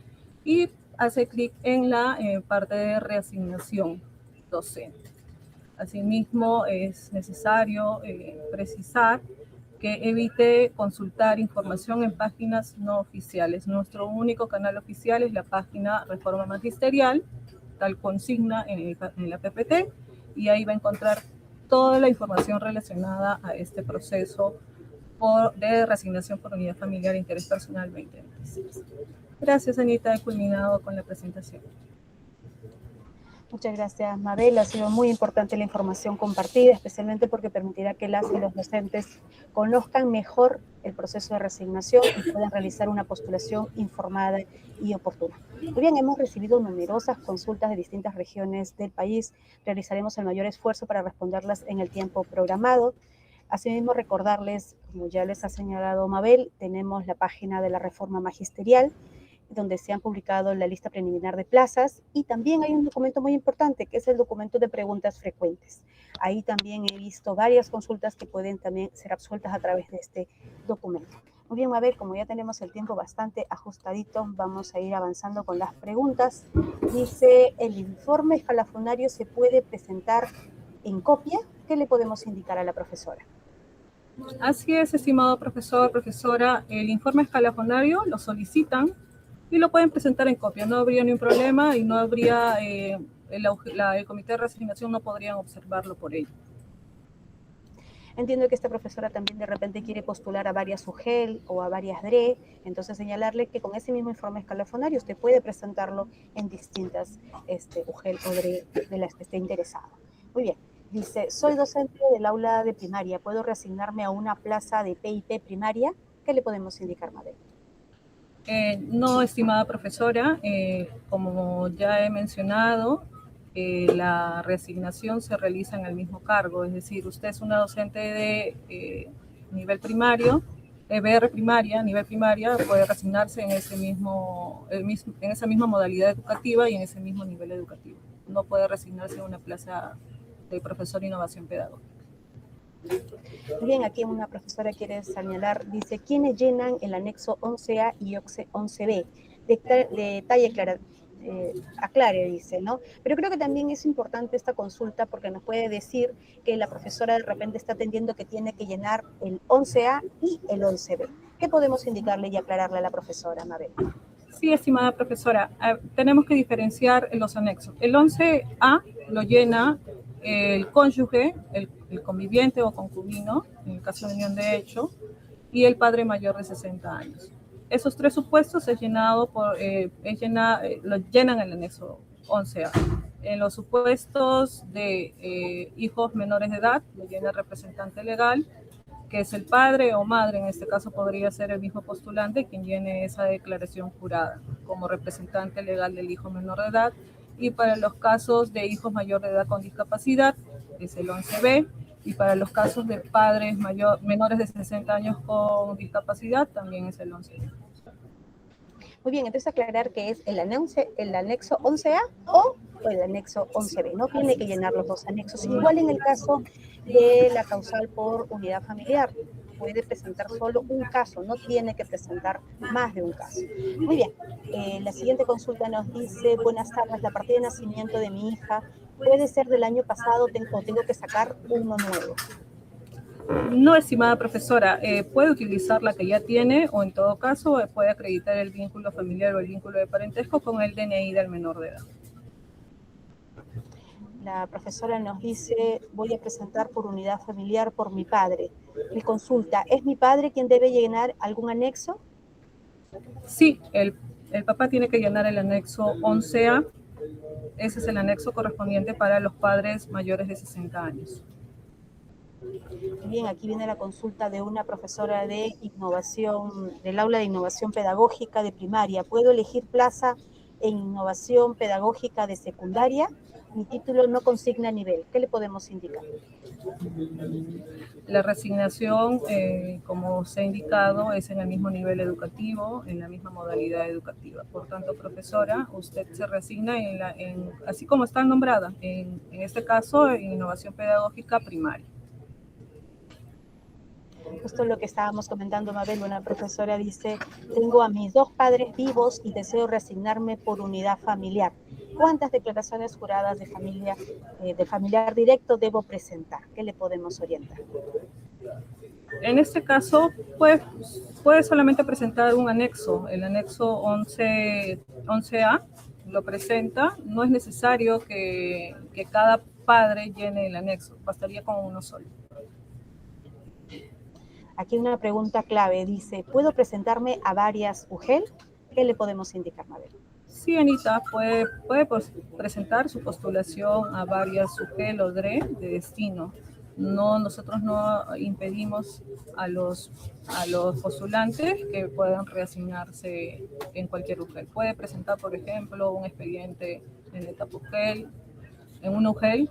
y hace clic en la parte de reasignación docente. Asimismo, es necesario precisar que evite consultar información en páginas no oficiales. Nuestro único canal oficial es la página Reforma Magisterial, tal consigna en la PPT, y ahí va a encontrar toda la información relacionada a este proceso de reasignación por unidad familiar e interés personal 2026. Gracias, Anita. He culminado con la presentación. Muchas gracias, Mabel. Ha sido muy importante la información compartida, especialmente porque permitirá que las y los docentes conozcan mejor el proceso de reasignación y puedan realizar una postulación informada y oportuna. Muy bien, hemos recibido numerosas consultas de distintas regiones del país. Realizaremos el mayor esfuerzo para responderlas en el tiempo programado. Asimismo, recordarles, como ya les ha señalado Mabel, tenemos la página de la Reforma Magisterial, donde se han publicado la lista preliminar de plazas, y también hay un documento muy importante, que es el documento de preguntas frecuentes. Ahí también he visto varias consultas que pueden también ser absueltas a través de este documento. Muy bien, a ver, como ya tenemos el tiempo bastante ajustadito, vamos a ir avanzando con las preguntas. Dice, ¿el informe escalafonario se puede presentar en copia? ¿Qué le podemos indicar a la profesora? Así es, estimado profesor, profesora, el informe escalafonario lo solicitan y lo pueden presentar en copia. No habría ningún problema y no habría, el comité de reasignación no podrían observarlo por ello. Entiendo que esta profesora también de repente quiere postular a varias UGEL o a varias DRE, entonces señalarle que con ese mismo informe escalafonario usted puede presentarlo en distintas UGEL o DRE de las que esté interesado. Muy bien, dice, soy docente del aula de primaria, ¿puedo reasignarme a una plaza de PIP primaria? ¿Qué le podemos indicar, Mabel? No, estimada profesora, como ya he mencionado, la reasignación se realiza en el mismo cargo, es decir, usted es una docente de nivel primario, EBR primaria, nivel primaria, puede reasignarse en esa misma modalidad educativa y en ese mismo nivel educativo. No puede reasignarse en una plaza de profesor de innovación pedagógica. Bien, aquí una profesora quiere señalar, dice, ¿quiénes llenan el anexo 11A y 11B? Detalle aclare, dice, ¿no? Pero creo que también es importante esta consulta porque nos puede decir que la profesora de repente está atendiendo que tiene que llenar el 11A y el 11B. ¿Qué podemos indicarle y aclararle a la profesora, Mabel? Sí, estimada profesora, tenemos que diferenciar los anexos. El 11A lo llena el cónyuge, el conviviente o concubino, en el caso de unión de hecho, y el padre mayor de 60 años. Esos tres supuestos lo llenan el anexo 11A. En los supuestos de hijos menores de edad, lo llena el representante legal, que es el padre o madre, en este caso podría ser el mismo postulante quien llene esa declaración jurada como representante legal del hijo menor de edad. Y para los casos de hijos mayor de edad con discapacidad es el 11B, y para los casos de padres menores de 60 años con discapacidad también es el 11B. Muy bien, entonces aclarar que es el anexo 11A o el anexo 11B. No tiene que llenar los dos anexos. Igual en el caso de la causal por unidad familiar. Puede presentar solo un caso, no tiene que presentar más de un caso. Muy bien, la siguiente consulta nos dice, buenas tardes, la partida de nacimiento de mi hija puede ser del año pasado o tengo que sacar uno nuevo. No, estimada profesora, puede utilizar la que ya tiene o en todo caso puede acreditar el vínculo familiar o el vínculo de parentesco con el DNI del menor de edad. La profesora nos dice, voy a presentar por unidad familiar por mi padre. Mi consulta, ¿es mi padre quien debe llenar algún anexo? Sí, el papá tiene que llenar el anexo 11A. Ese es el anexo correspondiente para los padres mayores de 60 años. Bien, aquí viene la consulta de una profesora de innovación, del aula de innovación pedagógica de primaria. ¿Puedo elegir plaza en innovación pedagógica de secundaria? Mi título no consigna nivel. ¿Qué le podemos indicar? La reasignación, como se ha indicado, es en el mismo nivel educativo, en la misma modalidad educativa. Por tanto, profesora, usted se reasigna así como está nombrada, en este caso, en innovación pedagógica primaria. Justo lo que estábamos comentando, Mabel, una profesora dice, tengo a mis dos padres vivos y deseo reasignarme por unidad familiar. ¿Cuántas declaraciones juradas de familiar directo debo presentar? ¿Qué le podemos orientar? En este caso, pues, puede solamente presentar un anexo, el anexo 11A, lo presenta. No es necesario que cada padre llene el anexo, bastaría con uno solo. Aquí una pregunta clave, dice, ¿puedo presentarme a varias UGEL? ¿Qué le podemos indicar, Mabel? Sí, Anita, puede presentar su postulación a varias UGEL o DRE de destino. Nosotros no impedimos a los postulantes que puedan reasignarse en cualquier UGEL. Puede presentar, por ejemplo, un expediente en la etapa UGEL, en una UGEL,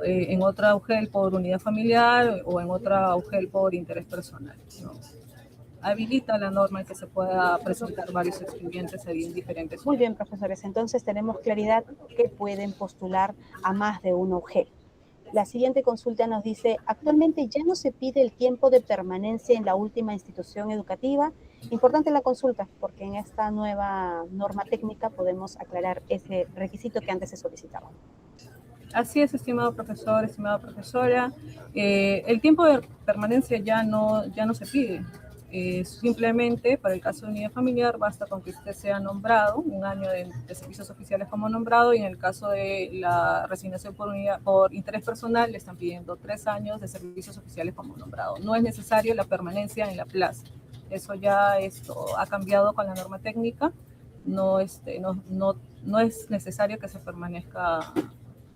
en otra UGEL por unidad familiar o en otra UGEL por interés personal, ¿no? Habilita la norma en que se pueda presentar varios expedientes en diferentes. Muy bien, profesores. Entonces tenemos claridad que pueden postular a más de una UGEL. La siguiente consulta nos dice, actualmente ya no se pide el tiempo de permanencia en la última institución educativa. Importante la consulta, porque en esta nueva norma técnica podemos aclarar ese requisito que antes se solicitaba. Así es, estimado profesor, estimada profesora. El tiempo de permanencia ya no se pide. Simplemente, para el caso de unidad familiar, basta con que usted sea nombrado, un año de servicios oficiales como nombrado, y en el caso de la resignación por interés personal, le están pidiendo 3 años de servicios oficiales como nombrado. No es necesario la permanencia en la plaza. Eso ya ha cambiado con la norma técnica. No es necesario que se permanezca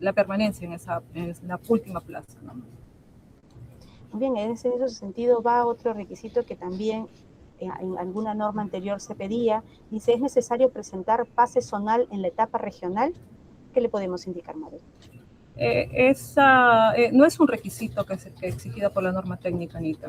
la permanencia en la última plaza, ¿no? Bien, en ese sentido va otro requisito que también en alguna norma anterior se pedía. Dice, ¿es necesario presentar pase zonal en la etapa regional? ¿Qué le podemos indicar, Mabel? No es un requisito que es exigido por la norma técnica, Anita.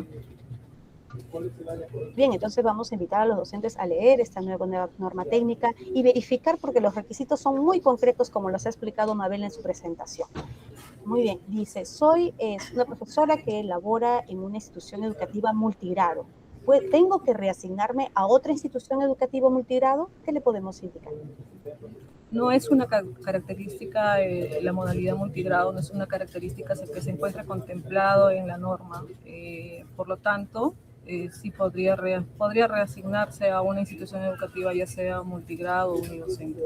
Bien, entonces vamos a invitar a los docentes a leer esta nueva norma técnica y verificar porque los requisitos son muy concretos como los ha explicado Mabel en su presentación. Muy bien, dice, soy una profesora que labora en una institución educativa multigrado. ¿Tengo que reasignarme a otra institución educativa multigrado? ¿Qué le podemos indicar? No es una característica, la modalidad multigrado no es una característica que se encuentra contemplado en la norma. Por lo tanto, sí podría reasignarse a una institución educativa, ya sea multigrado o unidocente.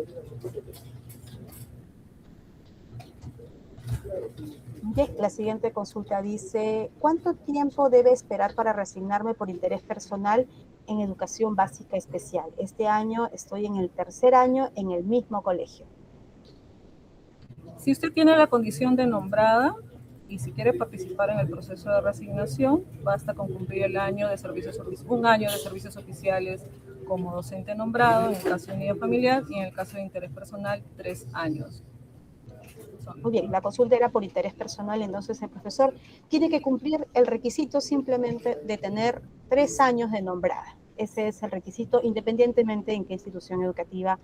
Bien, la siguiente consulta dice, ¿cuánto tiempo debe esperar para reasignarme por interés personal en educación básica especial? Este año estoy en el tercer año en el mismo colegio. Si usted tiene la condición de nombrada y si quiere participar en el proceso de reasignación, basta con cumplir un año de servicios oficiales como docente nombrado, en el caso de unidad familiar, y en el caso de interés personal, 3 años. Muy bien, la consulta era por interés personal, entonces el profesor tiene que cumplir el requisito simplemente de tener 3 años de nombrada. Ese es el requisito, independientemente en qué institución educativa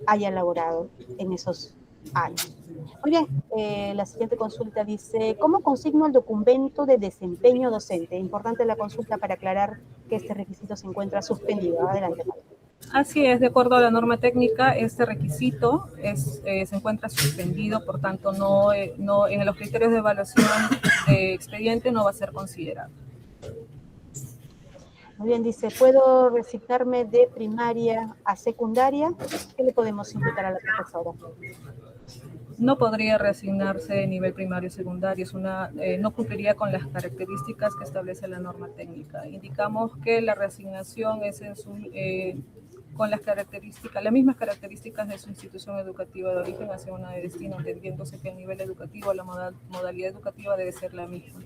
haya laborado en esos años. Muy bien, la siguiente consulta dice, ¿cómo consigno el documento de desempeño docente? Importante la consulta para aclarar que este requisito se encuentra suspendido. Adelante, María. Así es, de acuerdo a la norma técnica, este requisito se encuentra suspendido, por tanto, no en los criterios de evaluación de expediente no va a ser considerado. Muy bien, dice, ¿puedo reasignarme de primaria a secundaria? ¿Qué le podemos indicar a la profesora? No podría reasignarse de nivel primario o secundario, no cumpliría con las características que establece la norma técnica. Indicamos que la reasignación es con las mismas características de su institución educativa de origen hacia una de destino, entendiéndose que el nivel educativo, la modalidad educativa debe ser la misma.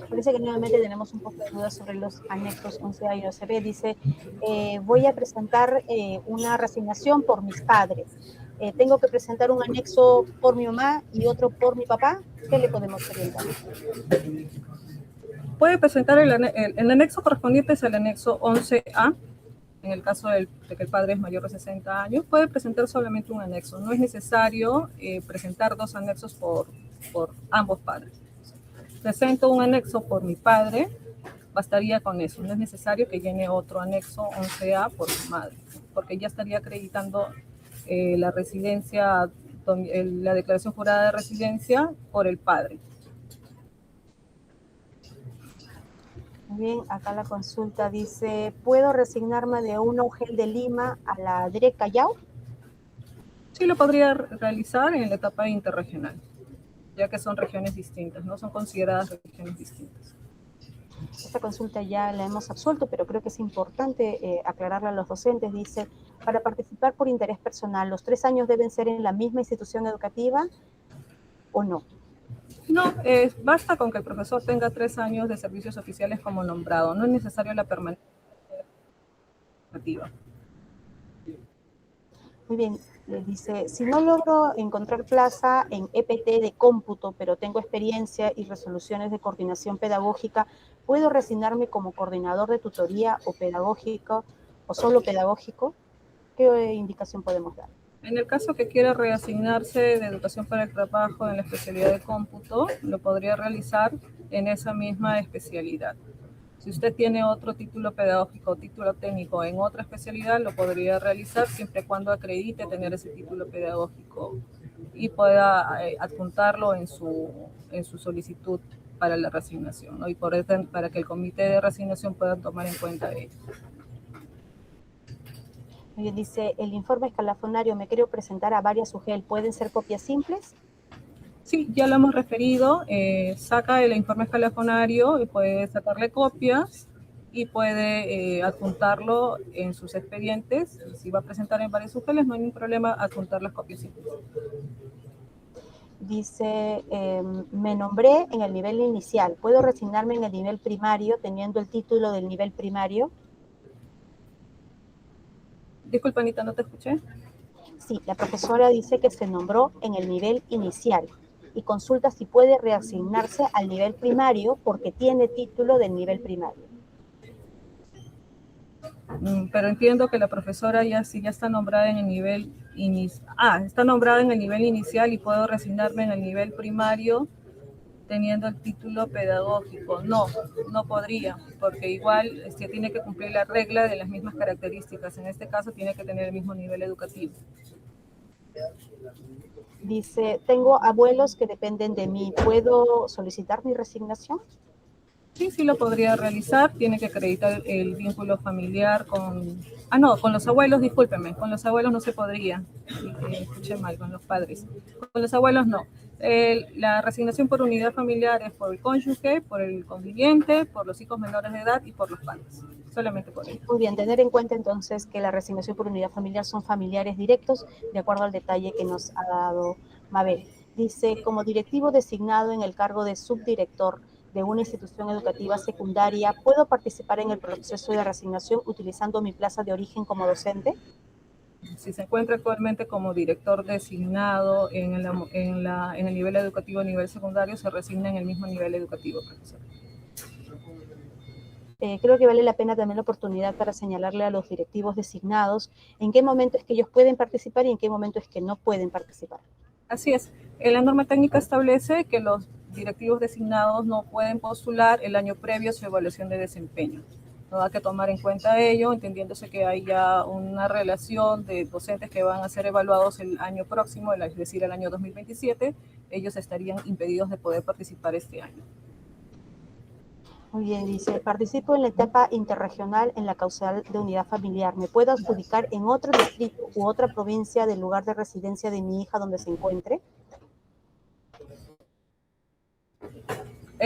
Parece que nuevamente tenemos un poco de dudas sobre los anexos 11A y 11B. Dice, voy a presentar una reasignación por mis padres. Tengo que presentar un anexo por mi mamá y otro por mi papá. ¿Qué le podemos presentar? Puede presentar el anexo correspondiente es el anexo 11A. En el caso de que el padre es mayor de 60 años, puede presentar solamente un anexo. No es necesario presentar 2 anexos por ambos padres. Presento un anexo por mi padre, bastaría con eso. No es necesario que llene otro anexo 11A por su madre, porque ya estaría acreditando la residencia, la declaración jurada de residencia por el padre. Muy bien, acá la consulta dice, ¿puedo reasignarme de una UGEL de Lima a la DRE Callao? Sí, lo podría realizar en la etapa interregional, ya que son regiones distintas, no son consideradas regiones distintas. Esta consulta ya la hemos absuelto, pero creo que es importante aclararla a los docentes. Dice, para participar por interés personal, ¿los 3 años deben ser en la misma institución educativa o no? No, basta con que el profesor tenga 3 años de servicios oficiales como nombrado. No es necesario la permanencia educativa. Muy bien, le dice, si no logro encontrar plaza en EPT de cómputo, pero tengo experiencia y resoluciones de coordinación pedagógica, ¿puedo reasignarme como coordinador de tutoría o pedagógico o solo pedagógico? ¿Qué indicación podemos dar? En el caso que quiera reasignarse de educación para el trabajo en la especialidad de cómputo, lo podría realizar en esa misma especialidad. Si usted tiene otro título pedagógico o título técnico en otra especialidad, lo podría realizar siempre y cuando acredite tener ese título pedagógico y pueda adjuntarlo en su solicitud para la reasignación, ¿no? Y para que el comité de reasignación pueda tomar en cuenta ello. Dice, el informe escalafonario me quiero presentar a varias UGEL, ¿pueden ser copias simples? Sí, ya lo hemos referido, saca el informe escalafonario y puede sacarle copias y puede adjuntarlo en sus expedientes. Si va a presentar en varios UGELs, no hay ningún problema adjuntar las copias simples. Dice, me nombré en el nivel inicial, ¿puedo reasignarme en el nivel primario teniendo el título del nivel primario? Disculpa, Anita, no te escuché. Sí, la profesora dice que se nombró en el nivel inicial y consulta si puede reasignarse al nivel primario porque tiene título del nivel primario. Pero entiendo que la profesora sí ya está nombrada en el nivel está nombrada en el nivel inicial y puedo reasignarme en el nivel primario teniendo el título pedagógico. No, no podría, porque igual tiene que cumplir la regla de las mismas características. En este caso tiene que tener el mismo nivel educativo. Dice, tengo abuelos que dependen de mí. ¿Puedo solicitar mi resignación? Sí, sí lo podría realizar. Tiene que acreditar el vínculo familiar con... no, con los abuelos, discúlpeme. Con los abuelos no se podría. Escuché mal, con los padres. Con los abuelos no. La resignación por unidad familiar es por el cónyuge, por el conviviente, por los hijos menores de edad y por los padres. Solamente por ellos. Muy bien, tener en cuenta entonces que la resignación por unidad familiar son familiares directos, de acuerdo al detalle que nos ha dado Mabel. Dice, como directivo designado en el cargo de subdirector de una institución educativa secundaria, ¿puedo participar en el proceso de resignación utilizando mi plaza de origen como docente? Si se encuentra actualmente como director designado en el nivel educativo a nivel secundario, se resigna en el mismo nivel educativo, profesor. Creo que vale la pena también la oportunidad para señalarle a los directivos designados en qué momento es que ellos pueden participar y en qué momento es que no pueden participar. Así es. La norma técnica establece que los directivos designados no pueden postular el año previo a su evaluación de desempeño. No hay que tomar en cuenta ello, entendiéndose que hay ya una relación de docentes que van a ser evaluados el año próximo, es decir, el año 2027, ellos estarían impedidos de poder participar este año. Muy bien, dice, participo en la etapa interregional en la causal de unidad familiar. ¿Me puedo adjudicar en otro distrito u otra provincia del lugar de residencia de mi hija donde se encuentre?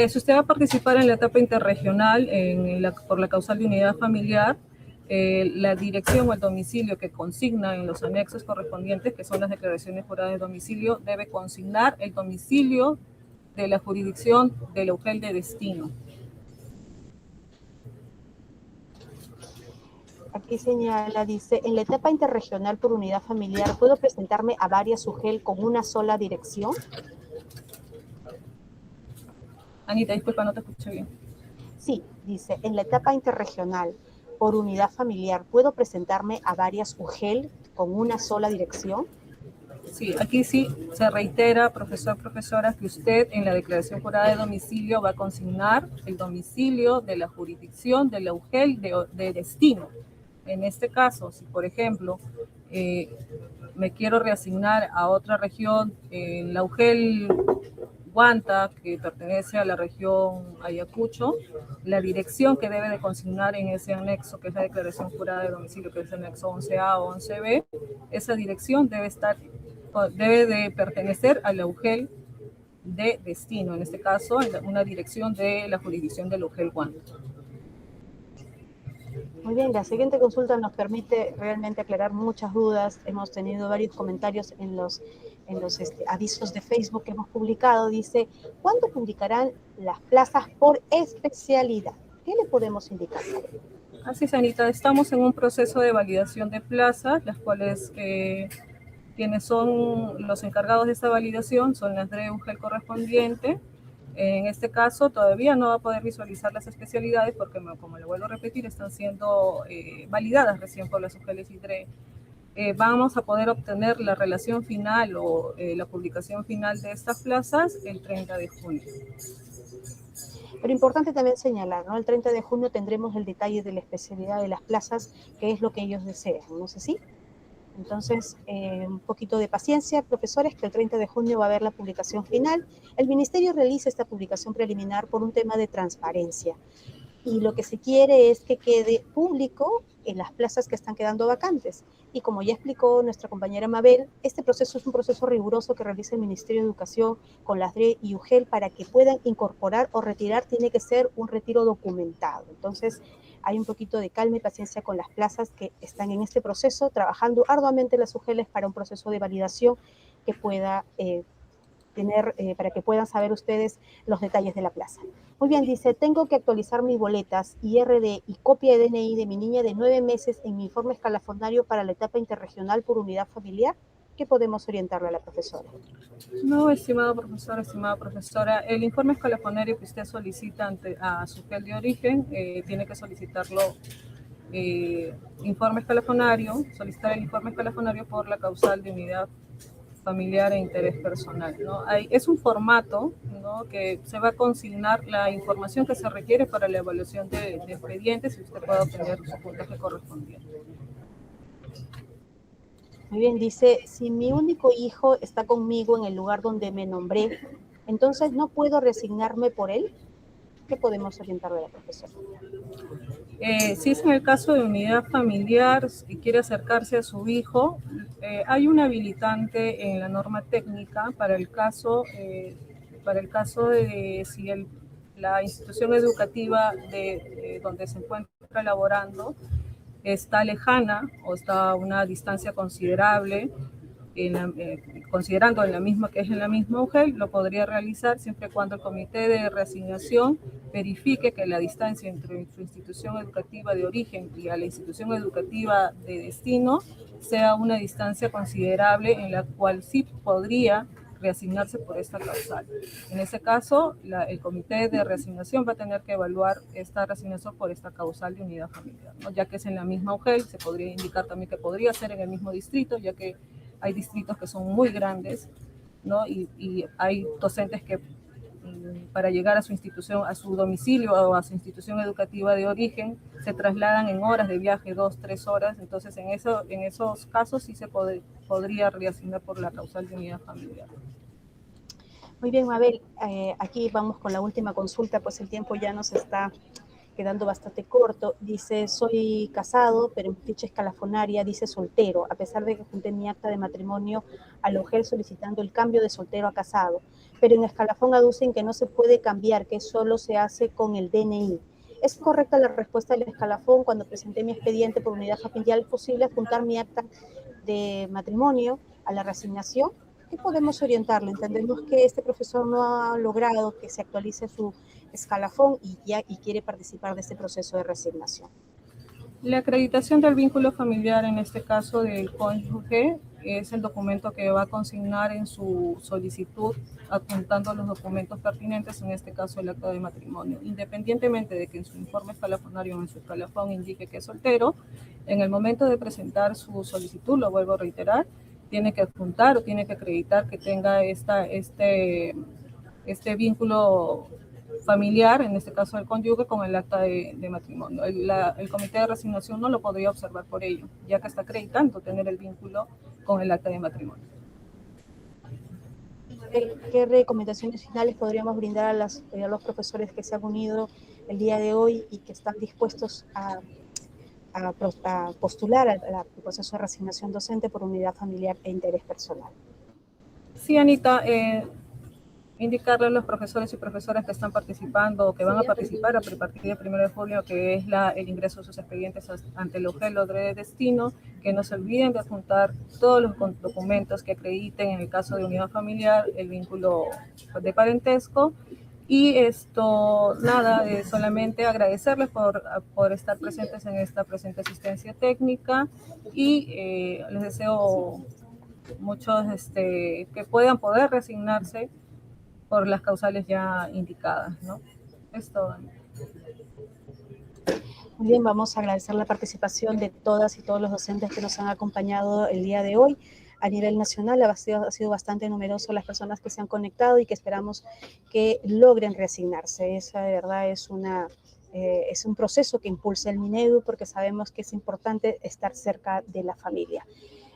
Si usted va a participar en la etapa interregional por la causal de unidad familiar, la dirección o el domicilio que consigna en los anexos correspondientes, que son las declaraciones juradas de domicilio, debe consignar el domicilio de la jurisdicción de la UGEL de destino. Aquí señala, dice, en la etapa interregional por unidad familiar, ¿puedo presentarme a varias UGEL con una sola dirección? Anita, disculpa, no te escuché bien. Sí, dice, en la etapa interregional por unidad familiar, ¿puedo presentarme a varias UGEL con una sola dirección? Sí, aquí sí se reitera, profesor, profesora, que usted en la declaración jurada de domicilio va a consignar el domicilio de la jurisdicción de la UGEL de destino. En este caso, si por ejemplo me quiero reasignar a otra región, en la UGEL Huanta, que pertenece a la región Ayacucho, la dirección que debe de consignar en ese anexo, que es la declaración jurada de domicilio, que es el anexo 11A o 11B, esa dirección debe de pertenecer a la UGEL de destino, en este caso, una dirección de la jurisdicción de la UGEL Huanta. Muy bien, la siguiente consulta nos permite realmente aclarar muchas dudas. Hemos tenido varios comentarios en los avisos de Facebook que hemos publicado. Dice, ¿cuándo publicarán las plazas por especialidad? ¿Qué le podemos indicar? Así es, Anita, estamos en un proceso de validación de plazas, las cuales quienes son los encargados de esta validación son las de UGEL correspondiente. En este caso todavía no va a poder visualizar las especialidades porque, como le vuelvo a repetir, están siendo validadas recién por las UGELs y DRE. Vamos a poder obtener la relación final o la publicación final de estas plazas el 30 de junio. Pero importante también señalar, ¿no? El 30 de junio tendremos el detalle de la especialidad de las plazas, que es lo que ellos desean, ¿no es así? Entonces, un poquito de paciencia, profesores, que el 30 de junio va a haber la publicación final. El ministerio realiza esta publicación preliminar por un tema de transparencia. Y lo que se quiere es que quede público en las plazas que están quedando vacantes. Y como ya explicó nuestra compañera Mabel, este proceso es un proceso riguroso que realiza el Ministerio de Educación con las DRE y UGEL para que puedan incorporar o retirar, tiene que ser un retiro documentado. Entonces, hay un poquito de calma y paciencia con las plazas que están en este proceso, trabajando arduamente las UGELs para un proceso de validación que pueda para que puedan saber ustedes los detalles de la plaza. Muy bien, dice, tengo que actualizar mis boletas, IRD y copia de DNI de mi niña de 9 meses en mi informe escalafonario para la etapa interregional por unidad familiar. ¿Qué podemos orientarle a la profesora? No, estimado profesor, estimada profesora, el informe escalafonario que usted solicita a su fiel de origen, tiene que solicitarlo informe escalafonario, solicitar el informe escalafonario por la causal de unidad familiar e interés personal, ¿no? Es un formato, ¿no?, que se va a consignar la información que se requiere para la evaluación de expedientes y usted pueda obtener su puntaje correspondiente. Muy bien, dice, si mi único hijo está conmigo en el lugar donde me nombré, entonces no puedo reasignarme por él. ¿Qué podemos orientarle a la profesora? Si es en el caso de unidad familiar y quiere acercarse a su hijo, hay un habilitante en la norma técnica para el caso de si la institución educativa de donde se encuentra laborando está lejana o está a una distancia considerable, considerando que es en la misma UGEL, lo podría realizar siempre y cuando el comité de reasignación verifique que la distancia entre su institución educativa de origen y a la institución educativa de destino sea una distancia considerable en la cual sí podría reasignarse por esta causal. En ese caso, el comité de reasignación va a tener que evaluar esta reasignación por esta causal de unidad familiar, ¿no? Ya que es en la misma UGEL, se podría indicar también que podría ser en el mismo distrito, ya que hay distritos que son muy grandes, ¿no? Y hay docentes que para llegar a su institución, a su domicilio o a su institución educativa de origen, se trasladan en horas de viaje, 2-3 horas. Entonces, en esos casos sí se podría reasignar por la causal de unidad familiar. Muy bien, Mabel, aquí vamos con la última consulta, pues el tiempo ya nos está quedando bastante corto. Dice, soy casado, pero en ficha escalafonaria dice soltero, a pesar de que junté mi acta de matrimonio a la UGEL solicitando el cambio de soltero a casado, pero en escalafón aducen que no se puede cambiar, que solo se hace con el DNI. ¿Es correcta la respuesta del escalafón? Cuando presenté mi expediente por unidad familiar, ¿es posible juntar mi acta de matrimonio a la reasignación? ¿Qué podemos orientarle? Entendemos que este profesor no ha logrado que se actualice su escalafón y quiere participar de este proceso de reasignación. La acreditación del vínculo familiar, en este caso del cónyuge, es el documento que va a consignar en su solicitud, adjuntando los documentos pertinentes, en este caso el acta de matrimonio. Independientemente de que en su informe escalafonario o en su escalafón indique que es soltero, en el momento de presentar su solicitud, lo vuelvo a reiterar, tiene que adjuntar o tiene que acreditar que tenga este vínculo familiar, en este caso el cónyuge, con el acta de matrimonio. El comité de reasignación no lo podría observar por ello, ya que está acreditando tener el vínculo con el acta de matrimonio. ¿Qué recomendaciones finales podríamos brindar a los profesores que se han unido el día de hoy y que están dispuestos a postular al proceso de reasignación docente por unidad familiar e interés personal? Sí, Anita, indicarle a los profesores y profesoras que están participando o que van a participar a partir del 1 de julio, que es el ingreso de sus expedientes ante el UGEL de destino, que no se olviden de adjuntar todos los documentos que acrediten, en el caso de unidad familiar, el vínculo de parentesco. Y solamente agradecerles por estar presentes en esta presente asistencia técnica y les deseo muchos que puedan poder reasignarse por las causales ya indicadas, ¿no? Es todo. Muy bien, vamos a agradecer la participación de todas y todos los docentes que nos han acompañado el día de hoy. A nivel nacional ha sido bastante numeroso las personas que se han conectado y que esperamos que logren reasignarse. Esa de verdad es un proceso que impulsa el Minedu, porque sabemos que es importante estar cerca de la familia.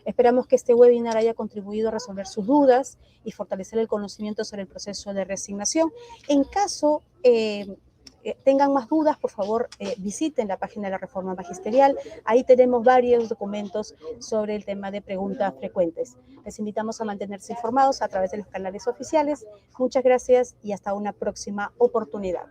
Esperamos que este webinar haya contribuido a resolver sus dudas y fortalecer el conocimiento sobre el proceso de reasignación. En caso tengan más dudas, por favor, visiten la página de la Reforma Magisterial. Ahí tenemos varios documentos sobre el tema de preguntas frecuentes. Les invitamos a mantenerse informados a través de los canales oficiales. Muchas gracias y hasta una próxima oportunidad.